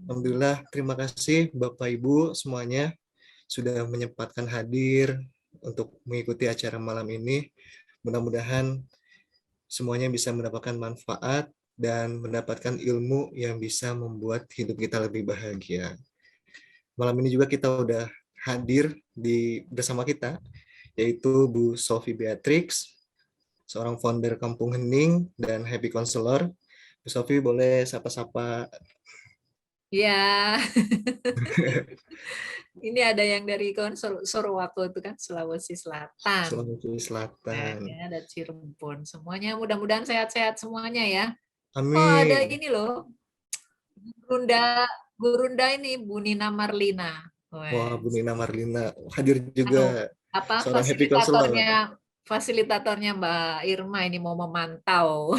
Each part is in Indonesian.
Alhamdulillah, terima kasih Bapak Ibu semuanya sudah menyempatkan hadir untuk mengikuti acara malam ini. Mudah-mudahan semuanya bisa mendapatkan manfaat dan mendapatkan ilmu yang bisa membuat hidup kita lebih bahagia. Malam ini juga kita udah hadir bersama kita, yaitu Bu Sophie Beatrix, seorang founder Kampung Hening dan Happy Counselor. Bu Sophie boleh sapa-sapa. Ya, ini ada yang dari Sorowako itu kan, Sulawesi Selatan. Sulawesi Selatan. Ada Cirebon. Semuanya mudah-mudahan sehat-sehat semuanya ya. Amin. Oh, ada ini loh. Gurunda ini Bu Nina Marlina. Wah, Bu Nina Marlina hadir juga. Apa Seorang happy counselor. Fasilitatornya Mbak Irma ini mau memantau.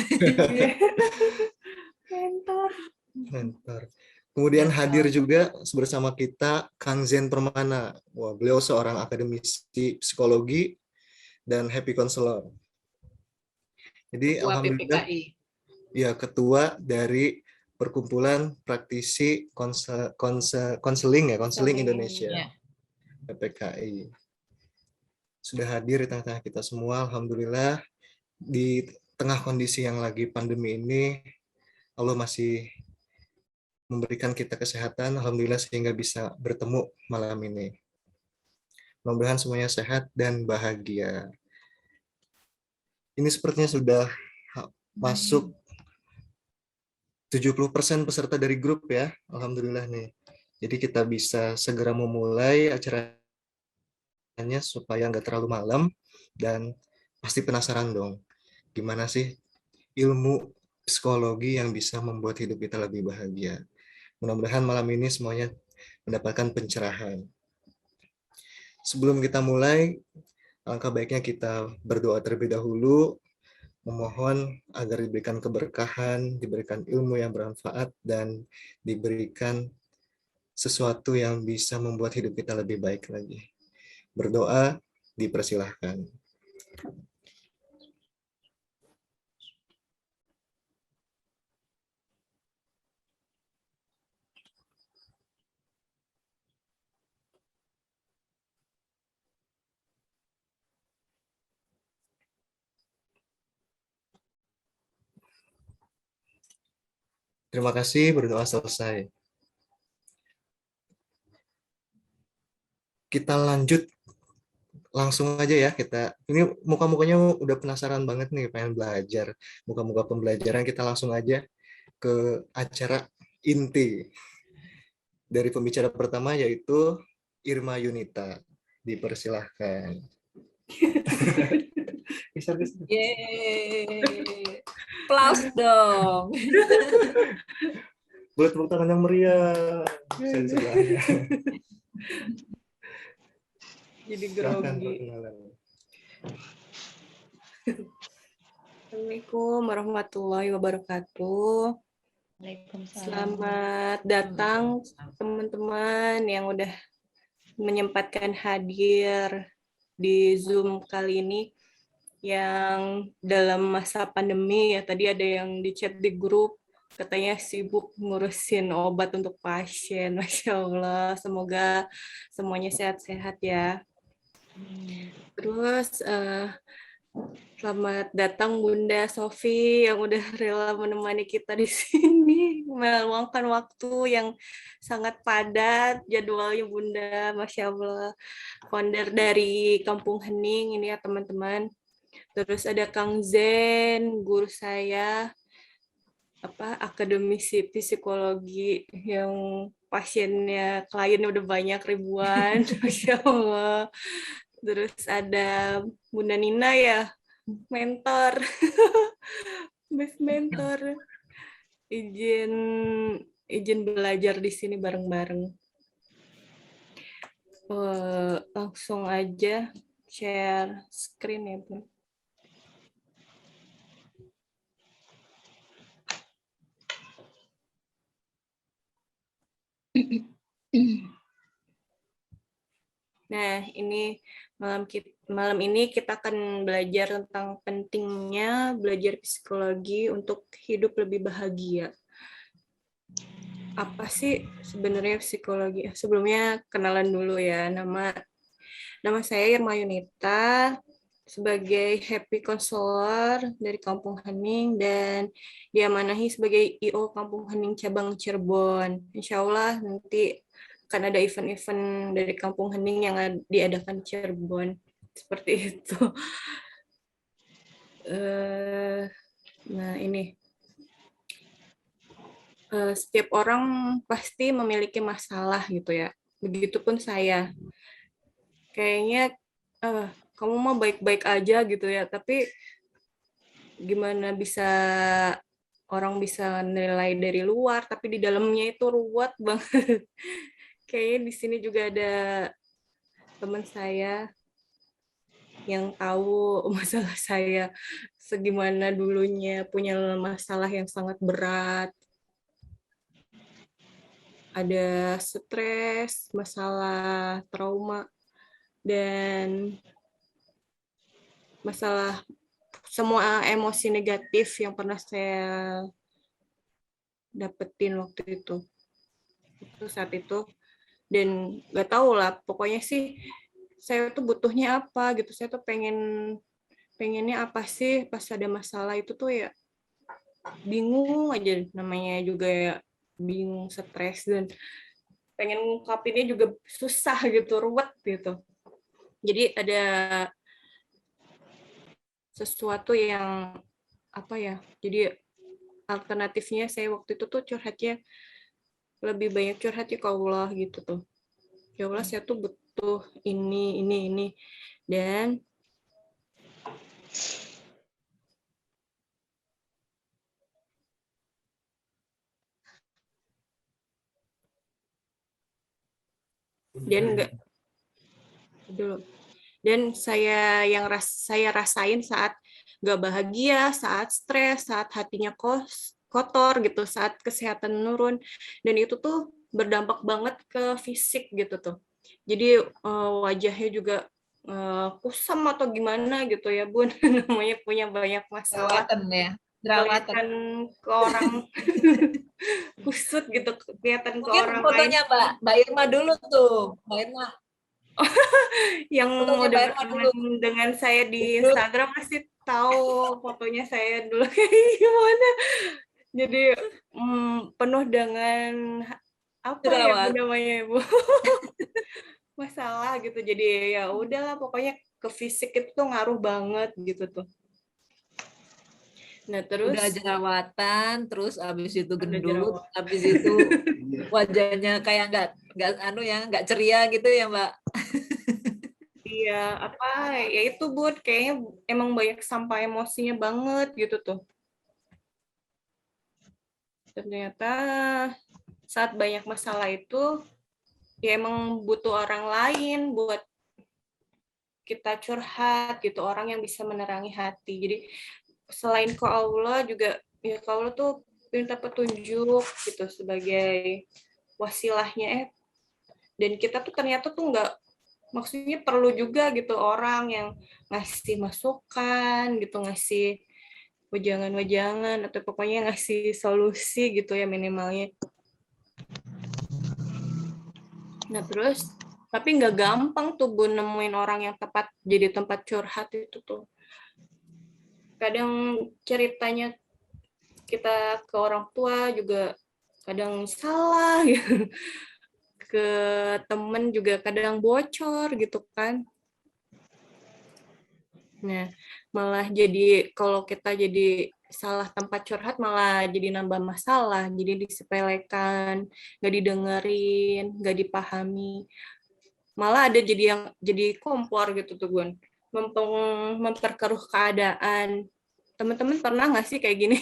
Mentor. Kemudian hadir juga bersama kita Kang Zen Permana. Wah, beliau seorang akademisi psikologi dan happy counselor. Jadi Ketua alhamdulillah PPKI. Ya, ketua dari Perkumpulan Praktisi Konseling Indonesia. Ya. PPKI. Sudah hadir di tengah-tengah kita semua, alhamdulillah. Di tengah kondisi yang lagi pandemi ini, Allah masih memberikan kita kesehatan, alhamdulillah, sehingga bisa bertemu malam ini. Mudah-mudahan semuanya sehat dan bahagia. Ini sepertinya sudah masuk 70% peserta dari grup ya, alhamdulillah nih. Jadi kita bisa segera memulai acaranya supaya nggak terlalu malam, dan pasti penasaran dong, gimana sih ilmu psikologi yang bisa membuat hidup kita lebih bahagia. Mudah-mudahan malam ini semuanya mendapatkan pencerahan. Sebelum kita mulai, alangkah baiknya kita berdoa terlebih dahulu, memohon agar diberikan keberkahan, diberikan ilmu yang bermanfaat, dan diberikan sesuatu yang bisa membuat hidup kita lebih baik lagi. Berdoa, dipersilahkan. Terima kasih, berdoa selesai. Kita lanjut langsung aja ya. Ini muka-mukanya udah penasaran banget nih, pengen belajar. Muka-muka pembelajaran, kita langsung aja ke acara inti dari pembicara pertama, yaitu Irma Yunita. Dipersilahkan. Yeay. Aplaus dong. Boleh tepuk tangan yang meriah. Saya di sebelahnya. Jadi grogi. Assalamualaikum warahmatullahi wabarakatuh. Selamat datang teman-teman yang udah menyempatkan hadir di Zoom kali ini yang dalam masa pandemi ya. Tadi ada yang di chat di grup katanya sibuk ngurusin obat untuk pasien. Masya Allah, semoga semuanya sehat-sehat ya. Terus selamat datang Bunda Sophie yang udah rela menemani kita di sini, meluangkan waktu yang sangat padat jadwalnya Bunda, Masya Allah. Founder dari Kampung Hening ini ya teman-teman. Terus ada Kang Zen, guru saya, akademisi psikologi yang pasiennya, kliennya udah banyak ribuan, Masya Allah. Terus ada Bunda Nina ya, mentor, best mentor, izin belajar di sini bareng-bareng. Langsung aja share screen ya Bu. Nah, ini malam ini kita akan belajar tentang pentingnya belajar psikologi untuk hidup lebih bahagia. apa sih sebenarnya psikologi? Sebelumnya kenalan dulu ya. Nama saya Irma Yunita, sebagai happy counselor dari Kampung Hening dan diamanahi sebagai IO Kampung Hening cabang Cirebon. Insya Allah nanti akan ada event-event dari Kampung Hening yang diadakan di Cirebon. Seperti itu. Nah ini, setiap orang pasti memiliki masalah gitu ya. Begitupun saya. Kayaknya kamu mah baik-baik aja gitu ya, tapi gimana bisa orang bisa nilai dari luar, tapi di dalamnya itu ruwet banget. Kayaknya di sini juga ada teman saya yang tahu masalah saya segimana dulunya, punya masalah yang sangat berat. Ada stres, masalah trauma, dan masalah semua emosi negatif yang pernah saya dapetin waktu itu saat itu. Dan nggak tahu lah, pokoknya sih saya tuh butuhnya apa gitu, saya tuh pengennya apa sih pas ada masalah itu tuh ya, bingung aja, namanya juga ya bingung, stres, dan pengen ngungkapinnya juga susah gitu, ruwet gitu. Jadi ada sesuatu yang apa ya, jadi alternatifnya saya waktu itu tuh curhatnya lebih banyak curhatnya ke Allah gitu tuh. Ya Allah, saya tuh butuh ini. Dan enggak dulu. Dan saya rasain saat nggak bahagia, saat stres, saat hatinya kotor gitu, saat kesehatan menurun, dan itu tuh berdampak banget ke fisik gitu tuh. Jadi wajahnya juga kusam atau gimana gitu ya Bun, namanya punya banyak masalah, Jerawatan ya. Jerawatan. kelihatan ke orang kusut gitu, kelihatan ke Mungkin orang lain. fotonya Mbak Irma dulu tuh. Mbak Irma, Yang fotonya Mbak udah Irma dulu. berteman dengan saya di Dulu. Instagram pasti tahu fotonya saya dulu kayak gimana. Jadi penuh dengan apa ya Bu Jerawat. namanya Ibu, masalah gitu. Jadi ya udahlah, pokoknya ke fisik itu tuh ngaruh banget gitu tuh. Nah Udah terus jerawatan, terus habis itu ada gendut, jerawat. habis itu wajahnya kayak nggak ceria gitu ya Mbak. Iya, apa ya itu Bud, kayaknya emang banyak sampah emosinya banget gitu tuh. Ternyata saat banyak masalah itu ya emang butuh orang lain buat kita curhat gitu, orang yang bisa menerangi hati. Jadi selain ke Allah juga, ya ke Allah tuh minta petunjuk gitu sebagai wasilahnya. Dan kita tuh ternyata tuh nggak, maksudnya perlu juga gitu orang yang ngasih masukan gitu, ngasih wejangan-wejangan, atau pokoknya ngasih solusi gitu ya minimalnya. Nah terus, tapi nggak gampang tuh Bu nemuin orang yang tepat jadi tempat curhat itu tuh. Kadang ceritanya kita ke orang tua juga kadang salah gitu. Ke temen juga kadang bocor gitu kan. Nah, malah jadi kalau kita jadi salah tempat curhat malah jadi nambah masalah, jadi disepelekan, nggak didengerin, nggak dipahami. Malah ada jadi yang jadi kompor gitu tuh Gun, memperkeruh keadaan. Teman-teman pernah nggak sih kayak gini?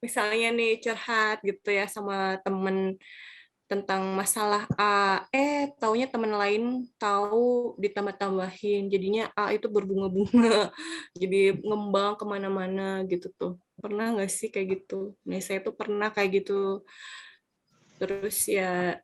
Misalnya nih curhat gitu ya sama temen tentang masalah A, taunya teman lain tahu ditambah-tambahin, jadinya A itu berbunga-bunga, jadi ngembang kemana-mana gitu tuh. Pernah nggak sih kayak gitu? Nah, saya tuh pernah kayak gitu. Terus ya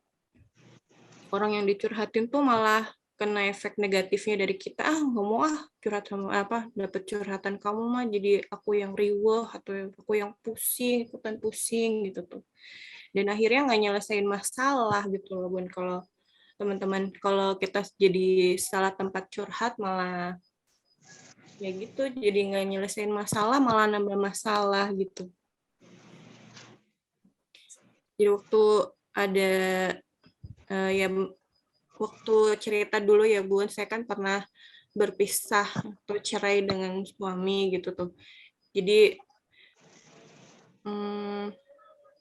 orang yang dicurhatin tuh malah kena efek negatifnya dari kita, nggak mau curhat sama apa, dapet curhatan kamu mah jadi aku yang riweh atau aku yang pusing, ikutan pusing gitu tuh. dan akhirnya nggak nyelesain masalah gitu loh Bun. Kalau teman-teman, kalau kita jadi salah tempat curhat malah ya gitu, jadi nggak nyelesain masalah, malah nambah masalah gitu. Jadi waktu ada ya waktu cerita dulu ya Bun, saya kan pernah berpisah atau cerai dengan suami gitu tuh. Jadi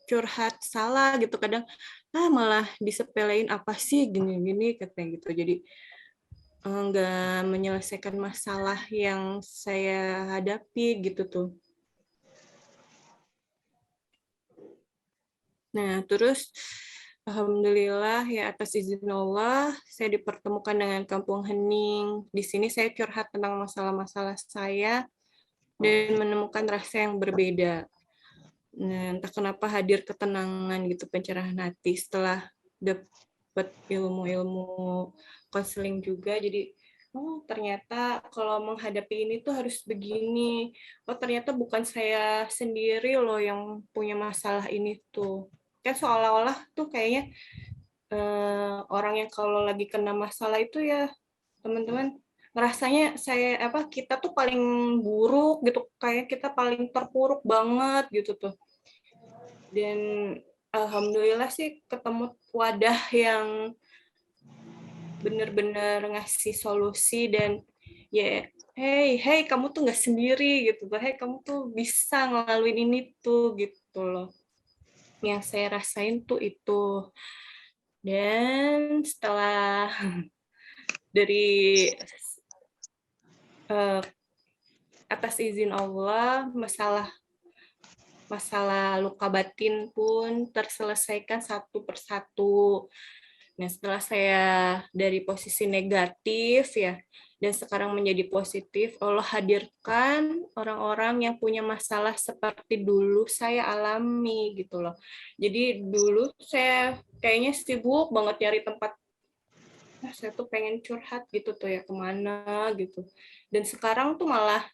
curhat salah gitu, kadang malah disepelein, apa sih gini-gini katanya gitu. Jadi nggak menyelesaikan masalah yang saya hadapi gitu tuh. Nah, terus alhamdulillah ya atas izin Allah saya dipertemukan dengan Kampung Hening. Di sini saya curhat tentang masalah-masalah saya dan menemukan rasa yang berbeda. Nah, entah kenapa hadir ketenangan gitu, pencerahan hati setelah dapat ilmu-ilmu konseling juga. Jadi, oh ternyata kalau menghadapi ini tuh harus begini. Oh ternyata bukan saya sendiri loh yang punya masalah ini tuh. Kayak seolah-olah tuh kayaknya orang yang kalau lagi kena masalah itu ya teman-teman rasanya kita tuh paling buruk gitu, kayak kita paling terpuruk banget gitu tuh. Dan alhamdulillah sih ketemu wadah yang bener-bener ngasih solusi dan ya hey kamu tuh nggak sendiri gitu tuh, hey kamu tuh bisa ngelaluin ini tuh gitu loh. Yang saya rasain tuh itu. Dan setelah dari atas izin Allah, masalah luka batin pun terselesaikan satu persatu. Nah, setelah saya dari posisi negatif ya, dan sekarang menjadi positif, Allah hadirkan orang-orang yang punya masalah seperti dulu saya alami gitu loh. Jadi dulu saya kayaknya sibuk banget nyari tempat, saya tuh pengen curhat gitu tuh ya kemana gitu. Dan sekarang tuh malah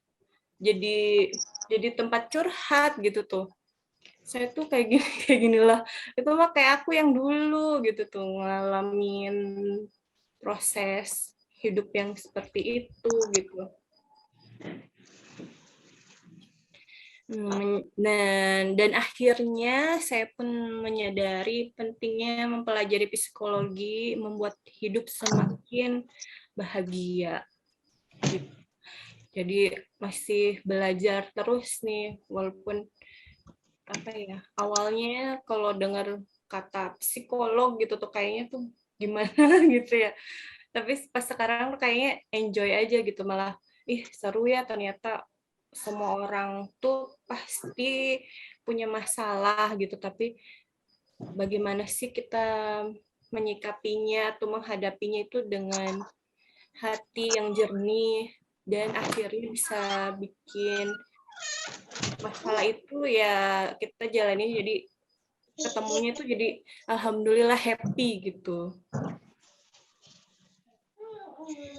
jadi tempat curhat gitu tuh. Saya tuh kayak gini kayak ginilah. Itu mah kayak aku yang dulu gitu tuh ngalamin proses hidup yang seperti itu gitu. Dan akhirnya saya pun menyadari pentingnya mempelajari psikologi, membuat hidup semakin bahagia. Gitu. Jadi masih belajar terus nih, walaupun awalnya kalau dengar kata psikolog gitu tuh kayaknya tuh gimana gitu ya. Tapi pas sekarang tuh kayaknya enjoy aja gitu, malah seru ya ternyata semua orang tuh pasti punya masalah gitu, tapi bagaimana sih kita menyikapinya atau menghadapinya itu dengan hati yang jernih dan akhirnya bisa bikin masalah itu ya kita jalani jadi ketemunya itu jadi alhamdulillah happy gitu.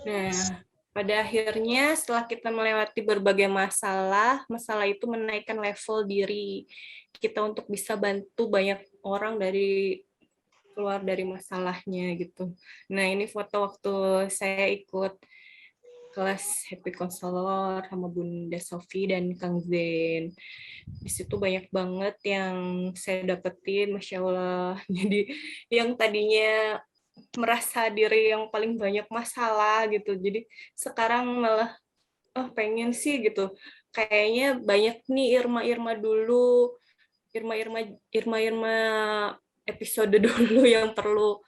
Nah, pada akhirnya setelah kita melewati berbagai masalah, masalah itu menaikkan level diri kita untuk bisa bantu banyak orang dari keluar dari masalahnya gitu. Nah, ini foto waktu saya ikut kelas Happy Counselor sama Bunda Sofi dan Kang Zen. Di situ banyak banget yang saya dapetin, Masya Allah. Jadi yang tadinya merasa diri yang paling banyak masalah gitu, jadi sekarang malah pengen sih gitu. Kayaknya banyak nih Irma-Irma dulu, Irma-Irma episode dulu yang perlu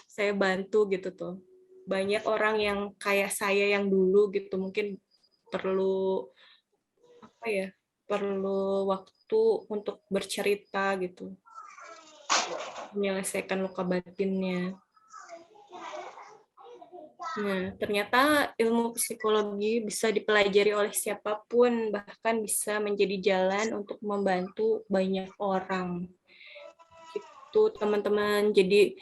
saya bantu gitu tuh. Banyak orang yang kayak saya yang dulu gitu mungkin perlu perlu waktu untuk bercerita gitu, menyelesaikan luka batinnya. Nah, ternyata ilmu psikologi bisa dipelajari oleh siapapun, bahkan bisa menjadi jalan untuk membantu banyak orang. Gitu, teman-teman. Jadi,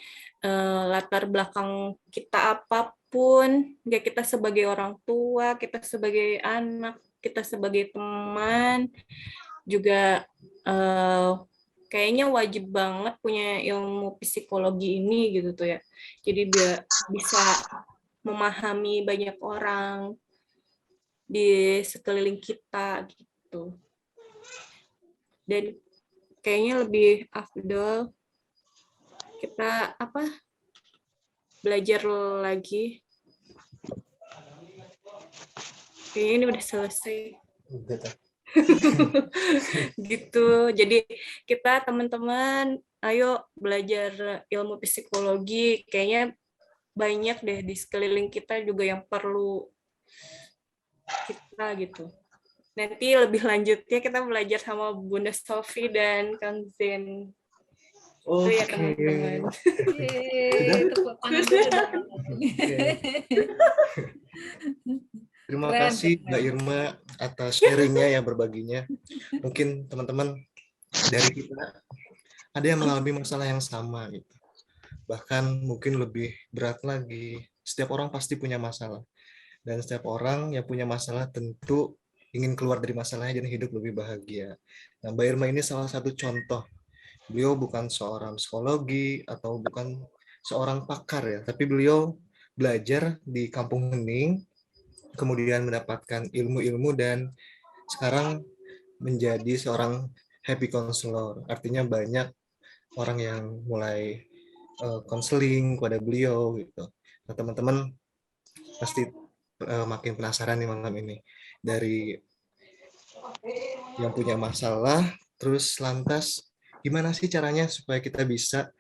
latar belakang kita apapun, ya kita sebagai orang tua, kita sebagai anak, kita sebagai teman, juga kayaknya wajib banget punya ilmu psikologi ini gitu tuh ya. Jadi biar bisa memahami banyak orang di sekeliling kita gitu. Dan kayaknya lebih afdol kita belajar lagi. Kayaknya ini udah selesai. Gitu. Jadi kita teman-teman ayo belajar ilmu psikologi. Kayaknya banyak deh di sekeliling kita juga yang perlu kita gitu. Nanti lebih lanjutnya kita belajar sama Bunda Sofi dan Kang Zen. Itu ya teman-teman. Yeay, tepuk tangan dulu dong. Terima Keren, kasih keren. Mbak Irma atas sharingnya yang berbaginya. Mungkin teman-teman dari kita ada yang mengalami masalah yang sama gitu. Bahkan mungkin lebih berat lagi. Setiap orang pasti punya masalah. Dan setiap orang yang punya masalah tentu ingin keluar dari masalahnya dan hidup lebih bahagia. Nah, Mbak Irma ini salah satu contoh. Beliau bukan seorang psikologi atau bukan seorang pakar ya, tapi beliau belajar di Kampung Hening, kemudian mendapatkan ilmu-ilmu dan sekarang menjadi seorang happy counselor. Artinya banyak orang yang mulai konseling kepada beliau gitu. Nah, teman-teman pasti makin penasaran nih malam ini dari yang punya masalah, terus lantas gimana sih caranya supaya kita bisa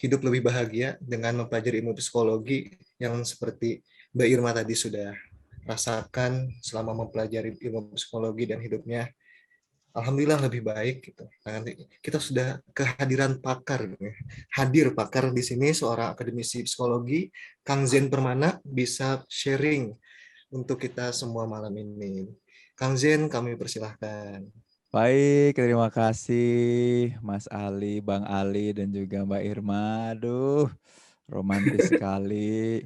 hidup lebih bahagia dengan mempelajari ilmu psikologi yang seperti Mbak Irma tadi sudah rasakan selama mempelajari ilmu psikologi dan hidupnya alhamdulillah lebih baik gitu. Nah, nanti kita sudah kehadiran pakar, hadir pakar di sini seorang akademisi psikologi, Kang Zen Permana bisa sharing untuk kita semua malam ini. Kang Zen, kami persilahkan. Baik, terima kasih Mas Ali, Bang Ali, dan juga Mbak Irma. Aduh, romantis sekali.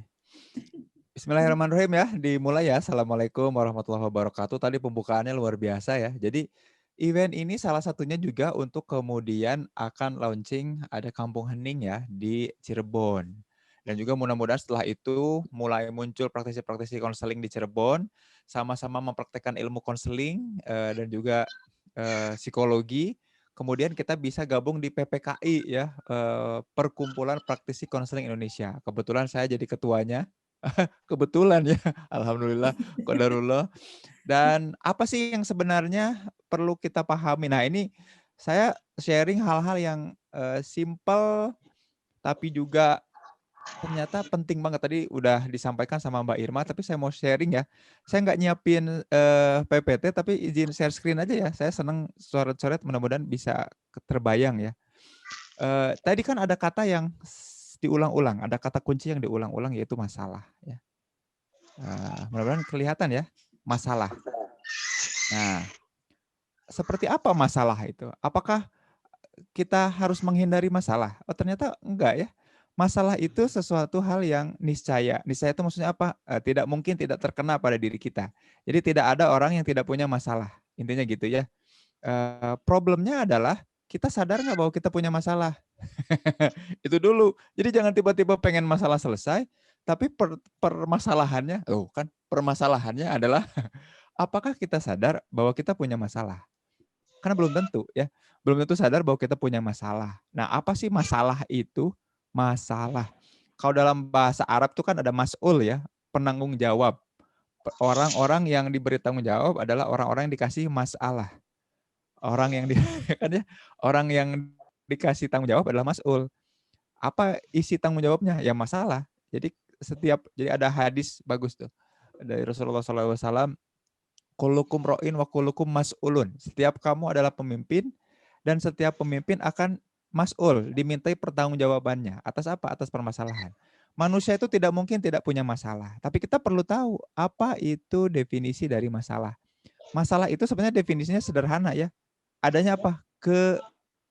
Bismillahirrahmanirrahim ya, dimulai ya. Assalamualaikum warahmatullahi wabarakatuh. Tadi pembukaannya luar biasa ya. Jadi event ini salah satunya juga untuk kemudian akan launching ada Kampung Hening ya di Cirebon. Dan juga mudah-mudahan setelah itu mulai muncul praktisi-praktisi konseling di Cirebon, sama-sama mempraktekkan ilmu konseling dan juga psikologi. Kemudian kita bisa gabung di PPKI ya, Perkumpulan Praktisi Konseling Indonesia. Kebetulan saya jadi ketuanya. Kebetulan ya, alhamdulillah, qadarullah. Dan apa sih yang sebenarnya perlu kita pahami? Nah, ini saya sharing hal-hal yang simple tapi juga ternyata penting banget. Tadi udah disampaikan sama Mbak Irma, tapi saya mau sharing ya. Saya nggak nyiapin PPT, tapi izin share screen aja ya. Saya seneng coret-coret, mudah-mudahan bisa terbayang ya. Tadi kan ada kata yang diulang-ulang, ada kata kunci yang diulang-ulang yaitu masalah. Ya. Mudah-mudahan kelihatan ya, masalah. Nah, seperti apa masalah itu? Apakah kita harus menghindari masalah? Oh, ternyata enggak ya. Masalah itu sesuatu hal yang niscaya. Niscaya itu maksudnya apa? Tidak mungkin tidak terkena pada diri kita. Jadi tidak ada orang yang tidak punya masalah. Intinya gitu ya. Problemnya adalah kita sadar nggak bahwa kita punya masalah? Itu dulu. Jadi jangan tiba-tiba pengen masalah selesai, tapi permasalahannya, kan permasalahannya adalah apakah kita sadar bahwa kita punya masalah? Karena belum tentu ya. Belum tentu sadar bahwa kita punya masalah. Nah, apa sih masalah itu? Masalah. Kalau dalam bahasa Arab tuh kan ada mas'ul ya, penanggung jawab. Orang-orang yang diberi tanggung jawab adalah orang-orang yang dikasih masalah. Orang yang kan ya, orang yang dikasih tanggung jawab adalah mas'ul. Apa isi tanggung jawabnya? Ya masalah. Jadi jadi ada hadis bagus tuh dari Rasulullah SAW. Kullukum ro'in wa kullukum mas'ulun. Setiap kamu adalah pemimpin dan setiap pemimpin akan mas'ul, dimintai pertanggungjawabannya. Atas apa? Atas permasalahan. Manusia itu tidak mungkin tidak punya masalah. Tapi kita perlu tahu apa itu definisi dari masalah. Masalah itu sebenarnya definisinya sederhana ya. Adanya apa?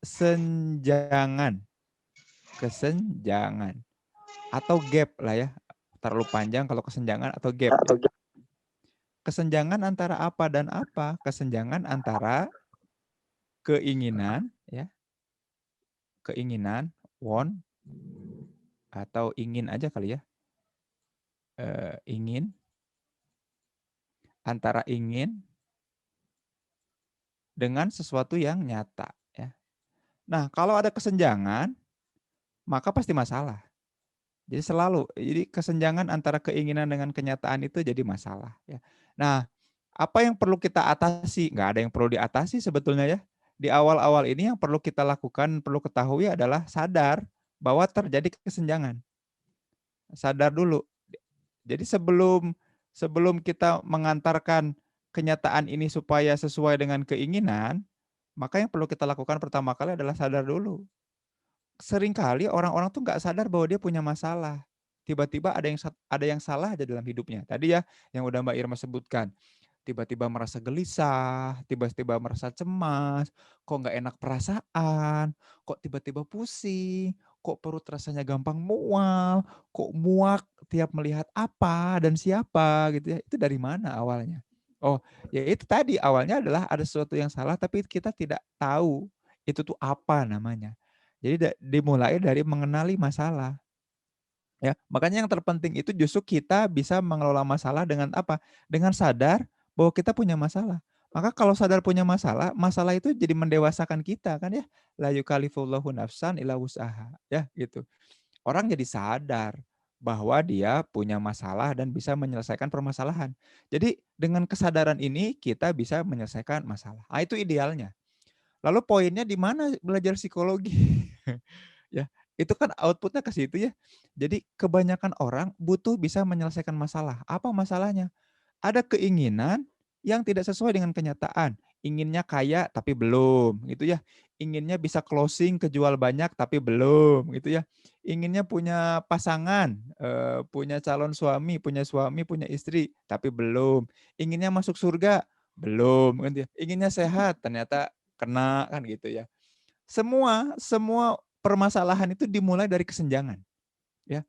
Kesenjangan. Kesenjangan. Atau gap lah ya. Terlalu panjang kalau kesenjangan atau gap. Ya. Kesenjangan antara apa dan apa? Kesenjangan antara keinginan ya keinginan, want, atau ingin aja kali ya. Ingin, antara ingin dengan sesuatu yang nyata. Ya. Nah, kalau ada kesenjangan, maka pasti masalah. Jadi kesenjangan antara keinginan dengan kenyataan itu jadi masalah. Ya. Nah, apa yang perlu kita atasi? Nggak ada yang perlu diatasi sebetulnya ya. Di awal-awal ini yang perlu kita lakukan, perlu ketahui adalah sadar bahwa terjadi kesenjangan. Sadar dulu. Jadi sebelum kita mengantarkan kenyataan ini supaya sesuai dengan keinginan, maka yang perlu kita lakukan pertama kali adalah sadar dulu. Seringkali orang-orang tuh nggak sadar bahwa dia punya masalah. Tiba-tiba ada yang salah aja dalam hidupnya. Tadi ya yang udah Mbak Irma sebutkan. Tiba-tiba merasa gelisah, tiba-tiba merasa cemas, kok nggak enak perasaan, kok tiba-tiba pusing, kok perut rasanya gampang mual, kok muak tiap melihat apa dan siapa gitu ya. Itu dari mana awalnya? Oh, ya itu tadi awalnya adalah ada sesuatu yang salah tapi kita tidak tahu itu tuh apa namanya. Jadi dimulai dari mengenali masalah. Ya, makanya yang terpenting itu justru kita bisa mengelola masalah dengan apa? Dengan sadar bahwa kita punya masalah. Maka kalau sadar punya masalah, masalah itu jadi mendewasakan kita kan ya. La yukallifullahu nafsan illa wus'aha, ya gitu. Orang jadi sadar bahwa dia punya masalah dan bisa menyelesaikan permasalahan. Jadi dengan kesadaran ini kita bisa menyelesaikan masalah. Ah, itu idealnya. Lalu poinnya di mana belajar psikologi? Ya, itu kan outputnya ke situ ya. Jadi kebanyakan orang butuh bisa menyelesaikan masalah. Apa masalahnya? Ada keinginan yang tidak sesuai dengan kenyataan. Inginnya kaya tapi belum, gitu ya. Inginnya bisa closing, kejual banyak tapi belum, gitu ya. Inginnya punya pasangan, punya calon suami, punya istri tapi belum. Inginnya masuk surga, belum, gitu ya. Inginnya sehat, ternyata kena kan gitu ya. Semua permasalahan itu dimulai dari kesenjangan, ya.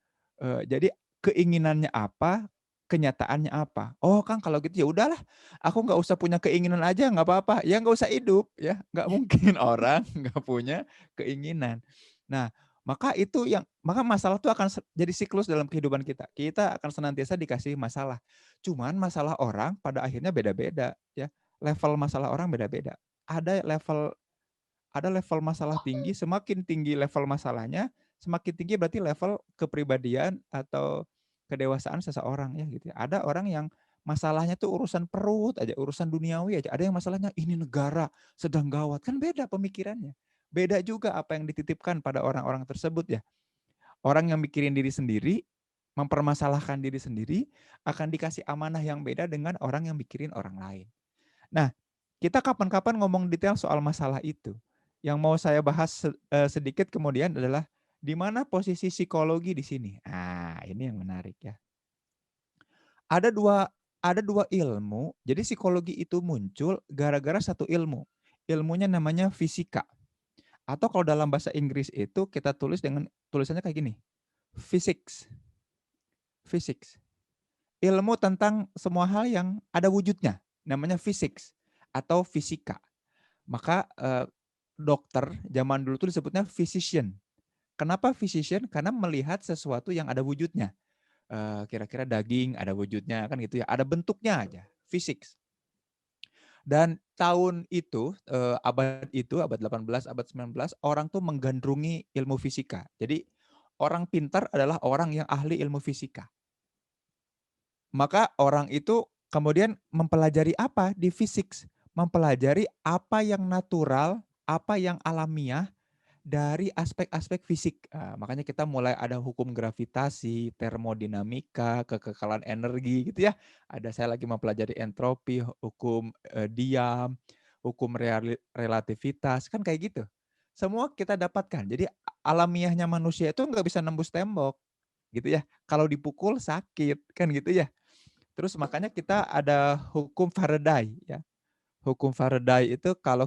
Jadi keinginannya apa, kenyataannya apa. Oh, Kang kalau gitu ya udahlah, aku nggak usah punya keinginan aja nggak apa-apa. Ya nggak usah hidup ya, nggak mungkin orang nggak punya keinginan. Nah, maka masalah itu akan jadi siklus dalam kehidupan kita. Kita akan senantiasa dikasih masalah. Cuman masalah orang pada akhirnya beda-beda ya. Level masalah orang beda-beda. Ada level masalah tinggi, semakin tinggi level masalahnya, semakin tinggi berarti level kepribadian atau kedewasaan seseorang ya gitu ya. Ada orang yang masalahnya tuh urusan perut aja, urusan duniawi aja. Ada yang masalahnya ini negara sedang gawat. Kan beda pemikirannya. Beda juga apa yang dititipkan pada orang-orang tersebut ya. Orang yang mikirin diri sendiri, mempermasalahkan diri sendiri, akan dikasih amanah yang beda dengan orang yang mikirin orang lain. Nah, kita kapan-kapan ngomong detail soal masalah itu. Yang mau saya bahas sedikit kemudian adalah di mana posisi psikologi di sini. Ah, ini yang menarik ya. Ada dua ilmu. Jadi psikologi itu muncul gara-gara satu ilmu. Ilmunya namanya fisika. Atau kalau dalam bahasa Inggris itu kita tulis dengan tulisannya kayak gini. Physics. Physics. Ilmu tentang semua hal yang ada wujudnya. Namanya physics atau fisika. Maka dokter zaman dulu tuh disebutnya physician. Kenapa physician? Karena melihat sesuatu yang ada wujudnya. Kira-kira daging ada wujudnya kan gitu ya. Ada bentuknya aja. Physics. Dan tahun itu, abad 18, abad 19, orang tuh menggandrungi ilmu fisika. Jadi orang pintar adalah orang yang ahli ilmu fisika. Maka orang itu kemudian mempelajari apa di physics? Mempelajari apa yang natural, apa yang alamiah dari aspek-aspek fisik. Makanya kita mulai ada hukum gravitasi, termodinamika, kekekalan energi gitu ya. Saya lagi mempelajari entropi, hukum diam, hukum relativitas, kan kayak gitu. Semua kita dapatkan. Jadi alamiahnya manusia itu nggak bisa nembus tembok gitu ya. Kalau dipukul sakit kan gitu ya. Terus makanya kita ada hukum Faraday ya. Hukum Faraday itu kalau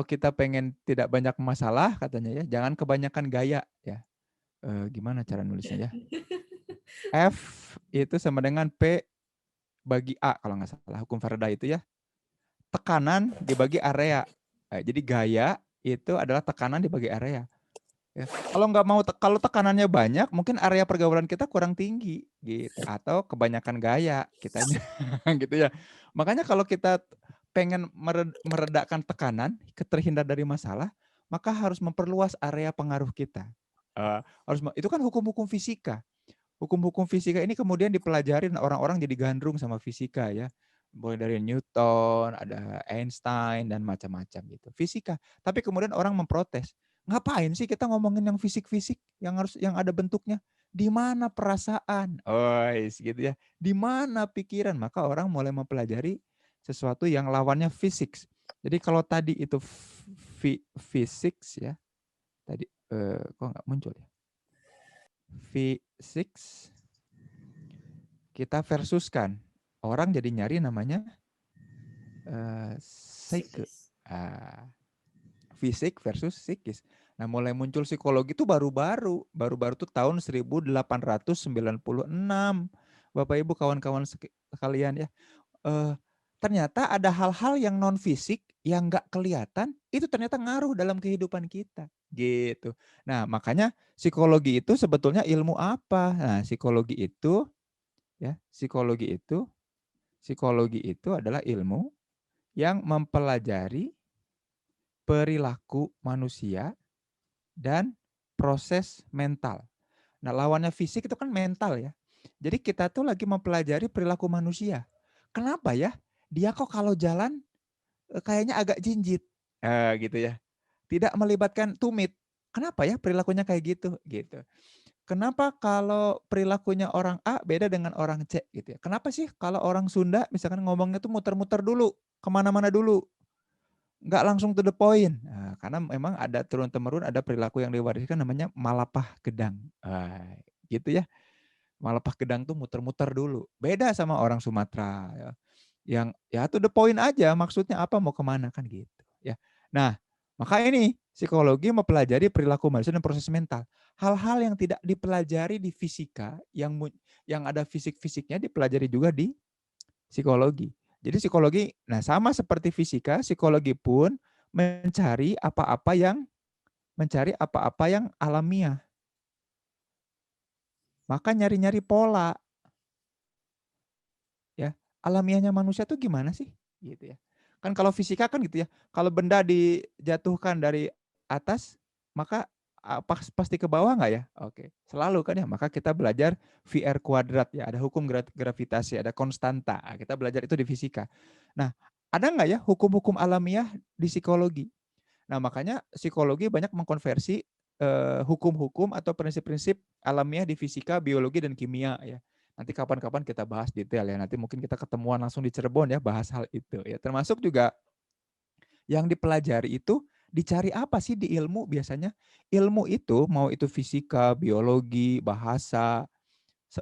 kita pengen tidak banyak masalah katanya ya, jangan kebanyakan gaya ya. Gimana cara nulisnya ya? F itu sama dengan P bagi A kalau nggak salah hukum Faraday itu ya. Tekanan dibagi area. Jadi gaya itu adalah tekanan di bagi area. Ya. Kalau nggak mau, kalau tekanannya banyak, mungkin area pergaulan kita kurang tinggi, gitu. Atau kebanyakan gaya kitanya, gitu ya. Makanya kalau kita pengen meredakan tekanan, terhindar dari masalah, maka harus memperluas area pengaruh kita. Itu kan hukum-hukum fisika. Hukum-hukum fisika ini kemudian dipelajari dan orang-orang jadi gandrung sama fisika ya. Mulai dari Newton, ada Einstein dan macam-macam gitu. Fisika. Tapi kemudian orang memprotes. Ngapain sih kita ngomongin yang fisik-fisik yang ada bentuknya? Di mana perasaan? Oh, gitu ya. Di mana pikiran? Maka orang mulai mempelajari sesuatu yang lawannya fisik. Jadi kalau tadi itu fisik ya. Tadi kok nggak muncul ya? V6 kita versuskan. Orang jadi nyari namanya psyche. Fisik versus psikis. Nah, mulai muncul psikologi itu baru-baru tuh tahun 1896. Bapak Ibu kawan-kawan sekalian ya. Ternyata ada hal-hal yang non fisik yang nggak kelihatan itu ternyata ngaruh dalam kehidupan kita gitu. Nah, makanya psikologi itu sebetulnya ilmu apa? Nah, psikologi itu adalah ilmu yang mempelajari perilaku manusia dan proses mental. Nah, lawannya fisik itu kan mental ya. Jadi kita tuh lagi mempelajari perilaku manusia. Kenapa ya? Dia kok kalau jalan kayaknya agak jinjit. Gitu ya. Tidak melibatkan tumit. Kenapa ya perilakunya kayak gitu? Gitu. Kenapa kalau perilakunya orang A beda dengan orang C gitu ya? Kenapa sih kalau orang Sunda misalkan ngomongnya tuh muter-muter dulu, kemana-mana dulu, nggak langsung to the point? Nah, karena memang ada turun-temurun ada perilaku yang diwariskan namanya malapah gedang. Gitu ya. Malapah gedang tuh muter-muter dulu. Beda sama orang Sumatera ya. Yang ya to the point aja, maksudnya apa mau kemana kan gitu ya. Nah, maka ini psikologi mempelajari perilaku manusia dan proses mental. Hal-hal yang tidak dipelajari di fisika yang ada fisik-fisiknya dipelajari juga di psikologi. Jadi psikologi, nah sama seperti fisika, psikologi pun mencari apa-apa yang alamiah. Maka nyari-nyari pola. Ya, alamiahnya manusia tuh gimana sih? Gitu ya. Kan kalau fisika kan gitu ya. Kalau benda dijatuhkan dari atas, maka pasti ke bawah nggak ya? Oke, selalu kan ya. Maka kita belajar VR kuadrat ya. Ada hukum gravitasi, ada konstanta. Kita belajar itu di fisika. Nah, ada nggak ya hukum-hukum alamiah di psikologi? Nah, makanya psikologi banyak mengkonversi hukum-hukum atau prinsip-prinsip alamiah di fisika, biologi, dan kimia ya. Nanti kapan-kapan kita bahas detail ya. Nanti mungkin kita ketemuan langsung di Cirebon ya bahas hal itu ya. Termasuk juga yang dipelajari itu dicari apa sih di ilmu biasanya? Ilmu itu mau itu fisika, biologi, bahasa.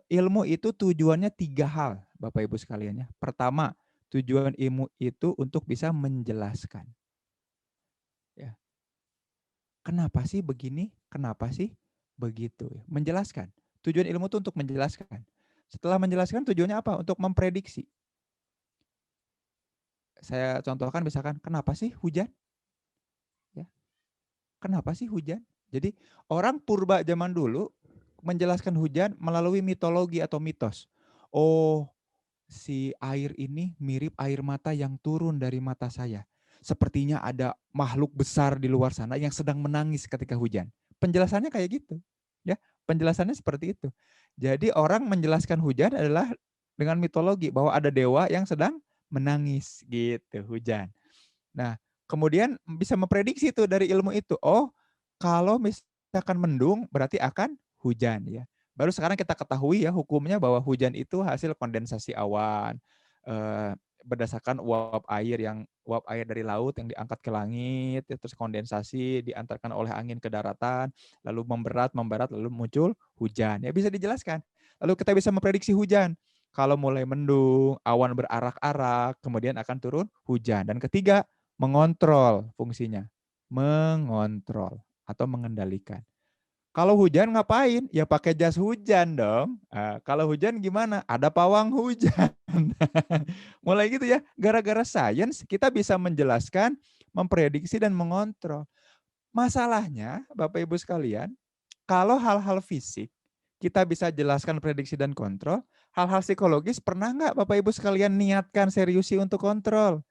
Ilmu itu tujuannya 3 hal Bapak Ibu sekalian ya. Pertama, tujuan ilmu itu untuk bisa menjelaskan. Ya. Kenapa sih begini? Kenapa sih begitu? Menjelaskan. Tujuan ilmu itu untuk menjelaskan. Setelah menjelaskan tujuannya apa? Untuk memprediksi. Saya contohkan misalkan, kenapa sih hujan? Ya. Kenapa sih hujan? Jadi orang purba zaman dulu menjelaskan hujan melalui mitologi atau mitos. Oh, si air ini mirip air mata yang turun dari mata saya. Sepertinya ada makhluk besar di luar sana yang sedang menangis ketika hujan. Penjelasannya kayak gitu. Ya, penjelasannya seperti itu. Jadi orang menjelaskan hujan adalah dengan mitologi bahwa ada dewa yang sedang menangis gitu, hujan. Nah, kemudian bisa memprediksi itu dari ilmu itu. Oh, kalau misalkan mendung berarti akan hujan ya. Baru sekarang kita ketahui ya hukumnya bahwa hujan itu hasil kondensasi awan berdasarkan uap air dari laut yang diangkat ke langit, terus kondensasi diantarkan oleh angin ke daratan, lalu memberat lalu muncul hujan. Ya bisa dijelaskan. Lalu kita bisa memprediksi hujan. Kalau mulai mendung, awan berarak-arak, kemudian akan turun hujan. Dan ketiga, mengontrol fungsinya. Mengontrol atau mengendalikan. Kalau hujan ngapain? Ya pakai jas hujan dong. Kalau hujan gimana? Ada pawang hujan. Mulai gitu ya. Gara-gara sains kita bisa menjelaskan, memprediksi dan mengontrol. Masalahnya, Bapak Ibu sekalian, kalau hal-hal fisik, kita bisa jelaskan prediksi dan kontrol, hal-hal psikologis pernah nggak Bapak Ibu sekalian niatkan seriusi untuk kontrol?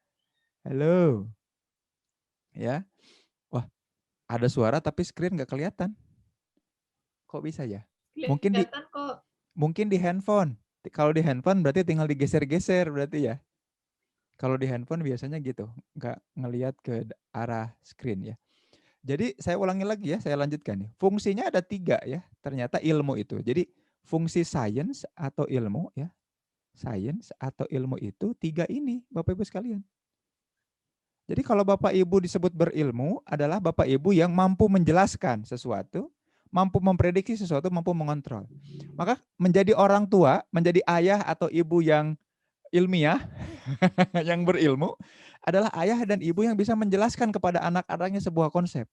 Halo? Ya, wah ada suara tapi screen nggak kelihatan. Kok bisa ya? Kelihatan kok. Mungkin di handphone. Kalau di handphone berarti tinggal digeser-geser berarti ya. Kalau di handphone biasanya gitu, nggak ngelihat ke arah screen ya. Jadi saya ulangi lagi ya, saya lanjutkan nih. Fungsinya ada 3 ya, ternyata ilmu itu. Jadi fungsi science atau ilmu ya, science atau ilmu itu 3 ini Bapak Ibu sekalian. Jadi kalau Bapak Ibu disebut berilmu adalah Bapak Ibu yang mampu menjelaskan sesuatu, mampu memprediksi sesuatu, mampu mengontrol. Maka menjadi orang tua, menjadi ayah atau ibu yang ilmiah, yang berilmu, adalah ayah dan ibu yang bisa menjelaskan kepada anak-anaknya sebuah konsep.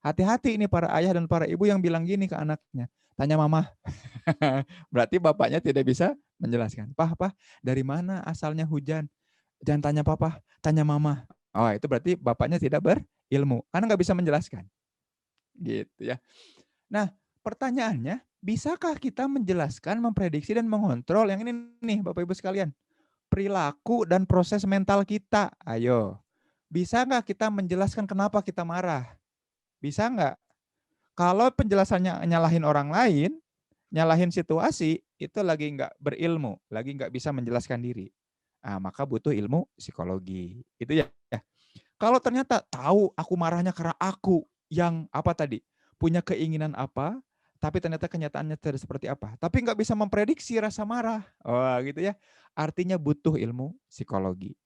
Hati-hati ini para ayah dan para ibu yang bilang gini ke anaknya, tanya mama. Berarti bapaknya tidak bisa menjelaskan. Pah, dari mana asalnya hujan? Jangan tanya papa, tanya mama. Oh, itu berarti bapaknya tidak berilmu, karena nggak bisa menjelaskan. Gitu ya. Nah, pertanyaannya, bisakah kita menjelaskan, memprediksi, dan mengontrol yang ini nih Bapak Ibu sekalian? Perilaku dan proses mental kita. Ayo, bisa nggak kita menjelaskan kenapa kita marah? Bisa nggak? Kalau penjelasannya nyalahin orang lain, nyalahin situasi, itu lagi nggak berilmu, lagi nggak bisa menjelaskan diri. Nah, maka butuh ilmu psikologi. Itu ya. Kalau ternyata tahu aku marahnya karena aku yang apa tadi, punya keinginan apa, tapi ternyata kenyataannya tidak seperti apa. Tapi nggak bisa memprediksi rasa marah. Oh, gitu ya. Artinya butuh ilmu psikologi.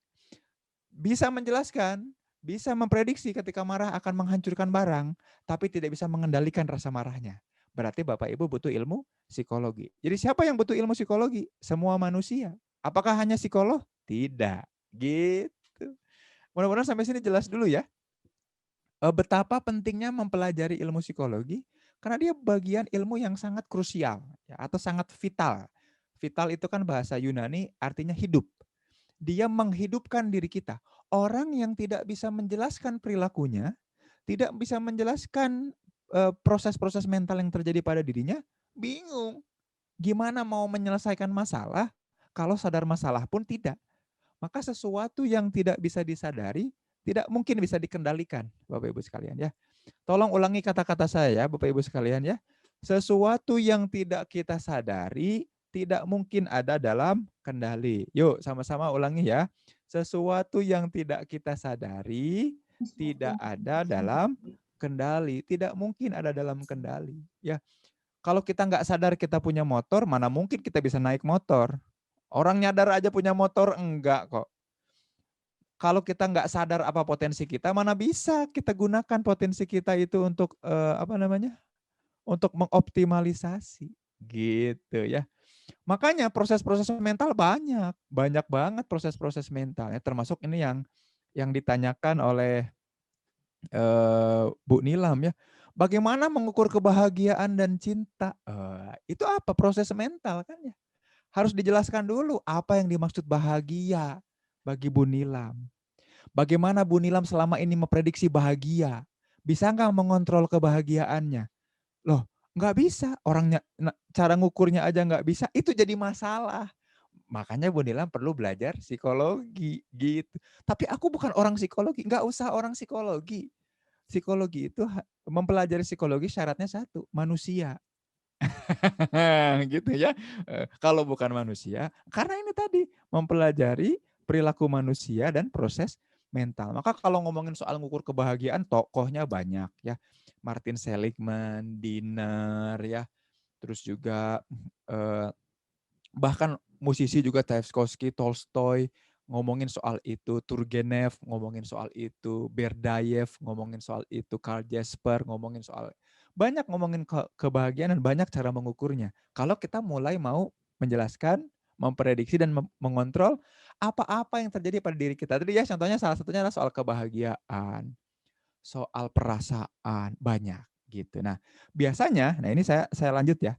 Bisa menjelaskan, bisa memprediksi ketika marah akan menghancurkan barang, tapi tidak bisa mengendalikan rasa marahnya. Berarti Bapak Ibu butuh ilmu psikologi. Jadi siapa yang butuh ilmu psikologi? Semua manusia. Apakah hanya psikolog? Tidak. Gitu. Mudah-mudahan sampai sini jelas dulu ya. Betapa pentingnya mempelajari ilmu psikologi, karena dia bagian ilmu yang sangat krusial ya, atau sangat vital. Vital itu kan bahasa Yunani artinya hidup. Dia menghidupkan diri kita. Orang yang tidak bisa menjelaskan perilakunya, tidak bisa menjelaskan proses-proses mental yang terjadi pada dirinya, bingung. Gimana mau menyelesaikan masalah kalau sadar masalah pun tidak. Maka sesuatu yang tidak bisa disadari, tidak mungkin bisa dikendalikan, Bapak Ibu sekalian ya. Tolong ulangi kata-kata saya, Bapak Ibu sekalian ya. Sesuatu yang tidak kita sadari, tidak mungkin ada dalam kendali. Yuk sama-sama ulangi ya. Sesuatu yang tidak kita sadari, tidak ada dalam kendali. Tidak mungkin ada dalam kendali. Ya, kalau kita nggak sadar kita punya motor, mana mungkin kita bisa naik motor. Orang nyadar aja punya motor, enggak kok. Kalau kita nggak sadar apa potensi kita, mana bisa kita gunakan potensi kita itu untuk apa namanya? Untuk mengoptimalisasi gitu ya. Makanya proses-proses mental banyak banget proses-proses mental ya, termasuk ini yang ditanyakan oleh Bu Nilam ya. Bagaimana mengukur kebahagiaan dan cinta? Itu apa proses mental kan ya? Harus dijelaskan dulu apa yang dimaksud bahagia bagi Bu Nilam. Bagaimana Bu Nilam selama ini memprediksi bahagia? Bisa nggak mengontrol kebahagiaannya? Loh, nggak bisa. Orangnya cara ngukurnya aja nggak bisa. Itu jadi masalah. Makanya Bu Nilam perlu belajar psikologi gitu. Tapi aku bukan orang psikologi. Nggak usah orang psikologi. Psikologi itu mempelajari psikologi syaratnya satu, manusia. Gitu ya. Kalau bukan manusia, karena ini tadi mempelajari perilaku manusia dan proses mental. Maka kalau ngomongin soal ngukur kebahagiaan, tokohnya banyak ya. Martin Seligman, Dinner ya. Terus juga bahkan musisi juga Tchaikovsky, Tolstoy ngomongin soal itu, Turgenev ngomongin soal itu, Berdayev ngomongin soal itu, Karl Jasper ngomongin soal banyak ngomongin kebahagiaan dan banyak cara mengukurnya. Kalau kita mulai mau menjelaskan, memprediksi dan mengontrol apa-apa yang terjadi pada diri kita. Tadi ya contohnya salah satunya adalah soal kebahagiaan, soal perasaan, banyak gitu. Nah, biasanya, nah ini saya lanjut ya.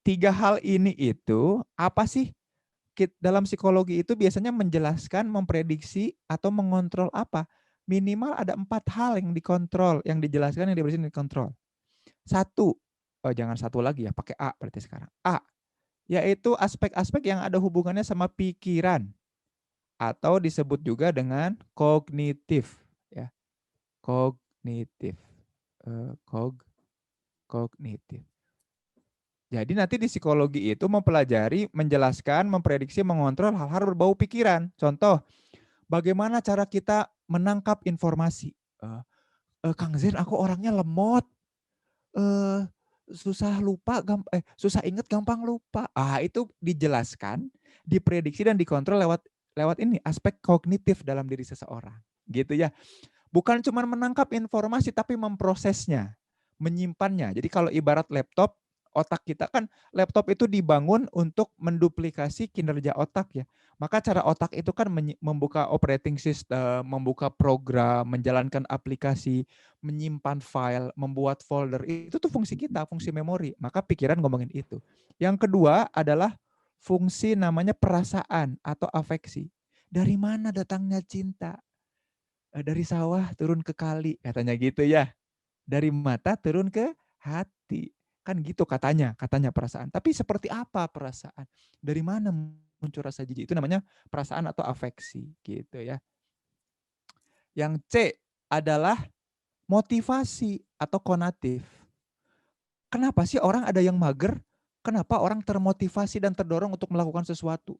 3 hal ini itu apa sih dalam psikologi itu biasanya menjelaskan, memprediksi atau mengontrol apa? minimal ada 4 hal yang dikontrol, yang dijelaskan, yang diberi dikontrol. 1, jangan 1 lagi ya, pakai A berarti sekarang. A, yaitu aspek-aspek yang ada hubungannya sama pikiran atau disebut juga dengan kognitif ya. Kognitif. Kognitif. Jadi nanti di psikologi itu mempelajari, menjelaskan, memprediksi, mengontrol hal-hal berbau pikiran. Contoh, bagaimana cara kita menangkap informasi. Kang Zen, aku orangnya lemot. Susah lupa, susah ingat, gampang lupa. Itu dijelaskan, diprediksi dan dikontrol lewat ini aspek kognitif dalam diri seseorang. Gitu ya. Bukan cuma menangkap informasi tapi memprosesnya, menyimpannya. Jadi kalau ibarat laptop, otak kita kan laptop itu dibangun untuk menduplikasi kinerja otak ya. Maka cara otak itu kan membuka operating system, membuka program, menjalankan aplikasi, menyimpan file, membuat folder. Itu tuh fungsi kita, fungsi memori. Maka pikiran ngomongin itu. Yang kedua adalah fungsi namanya perasaan atau afeksi. Dari mana datangnya cinta? Dari sawah turun ke kali, katanya gitu ya. Dari mata turun ke hati. Kan gitu katanya perasaan. Tapi seperti apa perasaan? Dari mana muncul rasa jijik? Itu namanya perasaan atau afeksi gitu ya. Yang C adalah motivasi atau konatif. Kenapa sih orang ada yang mager? Kenapa orang termotivasi dan terdorong untuk melakukan sesuatu?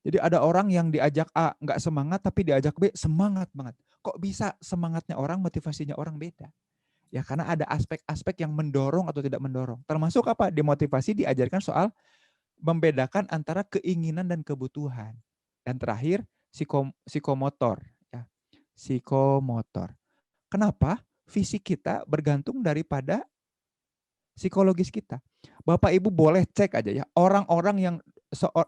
Jadi ada orang yang diajak A nggak semangat, tapi diajak B semangat banget. Kok bisa semangatnya orang, motivasinya orang beda? Ya karena ada aspek-aspek yang mendorong atau tidak mendorong. Termasuk apa? Di motivasi diajarkan soal membedakan antara keinginan dan kebutuhan. Dan terakhir psikomotor. Ya. Psikomotor. Kenapa? Fisik kita bergantung daripada psikologis kita. Bapak Ibu boleh cek aja ya. Orang-orang yang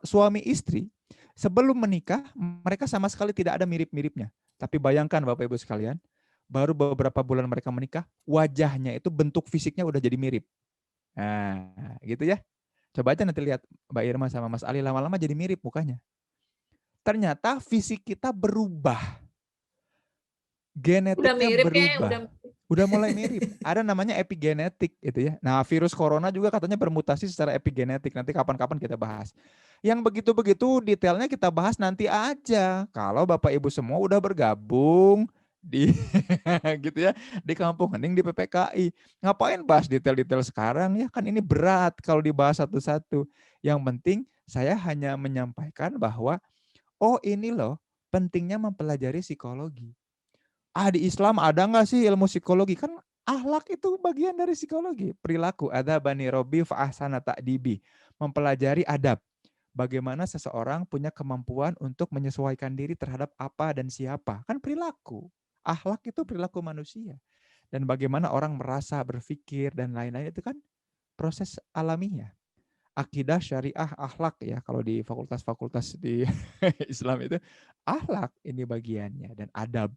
suami istri sebelum menikah mereka sama sekali tidak ada mirip-miripnya. Tapi bayangkan Bapak Ibu sekalian, baru beberapa bulan mereka menikah, wajahnya itu bentuk fisiknya udah jadi mirip. Nah, gitu ya. Coba aja nanti lihat Mbak Irma sama Mas Ali lama-lama jadi mirip mukanya. Ternyata fisik kita berubah. Genetiknya mirip berubah. Udah mulai mirip. Ada namanya epigenetik gitu ya. Nah, virus corona juga katanya bermutasi secara epigenetik. Nanti kapan-kapan kita bahas. Yang begitu-begitu detailnya kita bahas nanti aja. Kalau Bapak Ibu semua udah bergabung di gitu ya, di Kampung Hening di PPKI. Ngapain bahas detail-detail sekarang ya? Kan ini berat kalau dibahas satu-satu. Yang penting saya hanya menyampaikan bahwa ini loh pentingnya mempelajari psikologi. Di Islam ada nggak sih ilmu psikologi? Kan akhlak itu bagian dari psikologi. Perilaku, ada bani robi fa'ahsana ta'dibi. Mempelajari adab. Bagaimana seseorang punya kemampuan untuk menyesuaikan diri terhadap apa dan siapa. Kan perilaku. Akhlak itu perilaku manusia. Dan bagaimana orang merasa, berpikir, dan lain-lain itu kan proses alamiah. Akidah, syariah, akhlak ya. Kalau di fakultas-fakultas di Islam itu, akhlak ini bagiannya. Dan adab.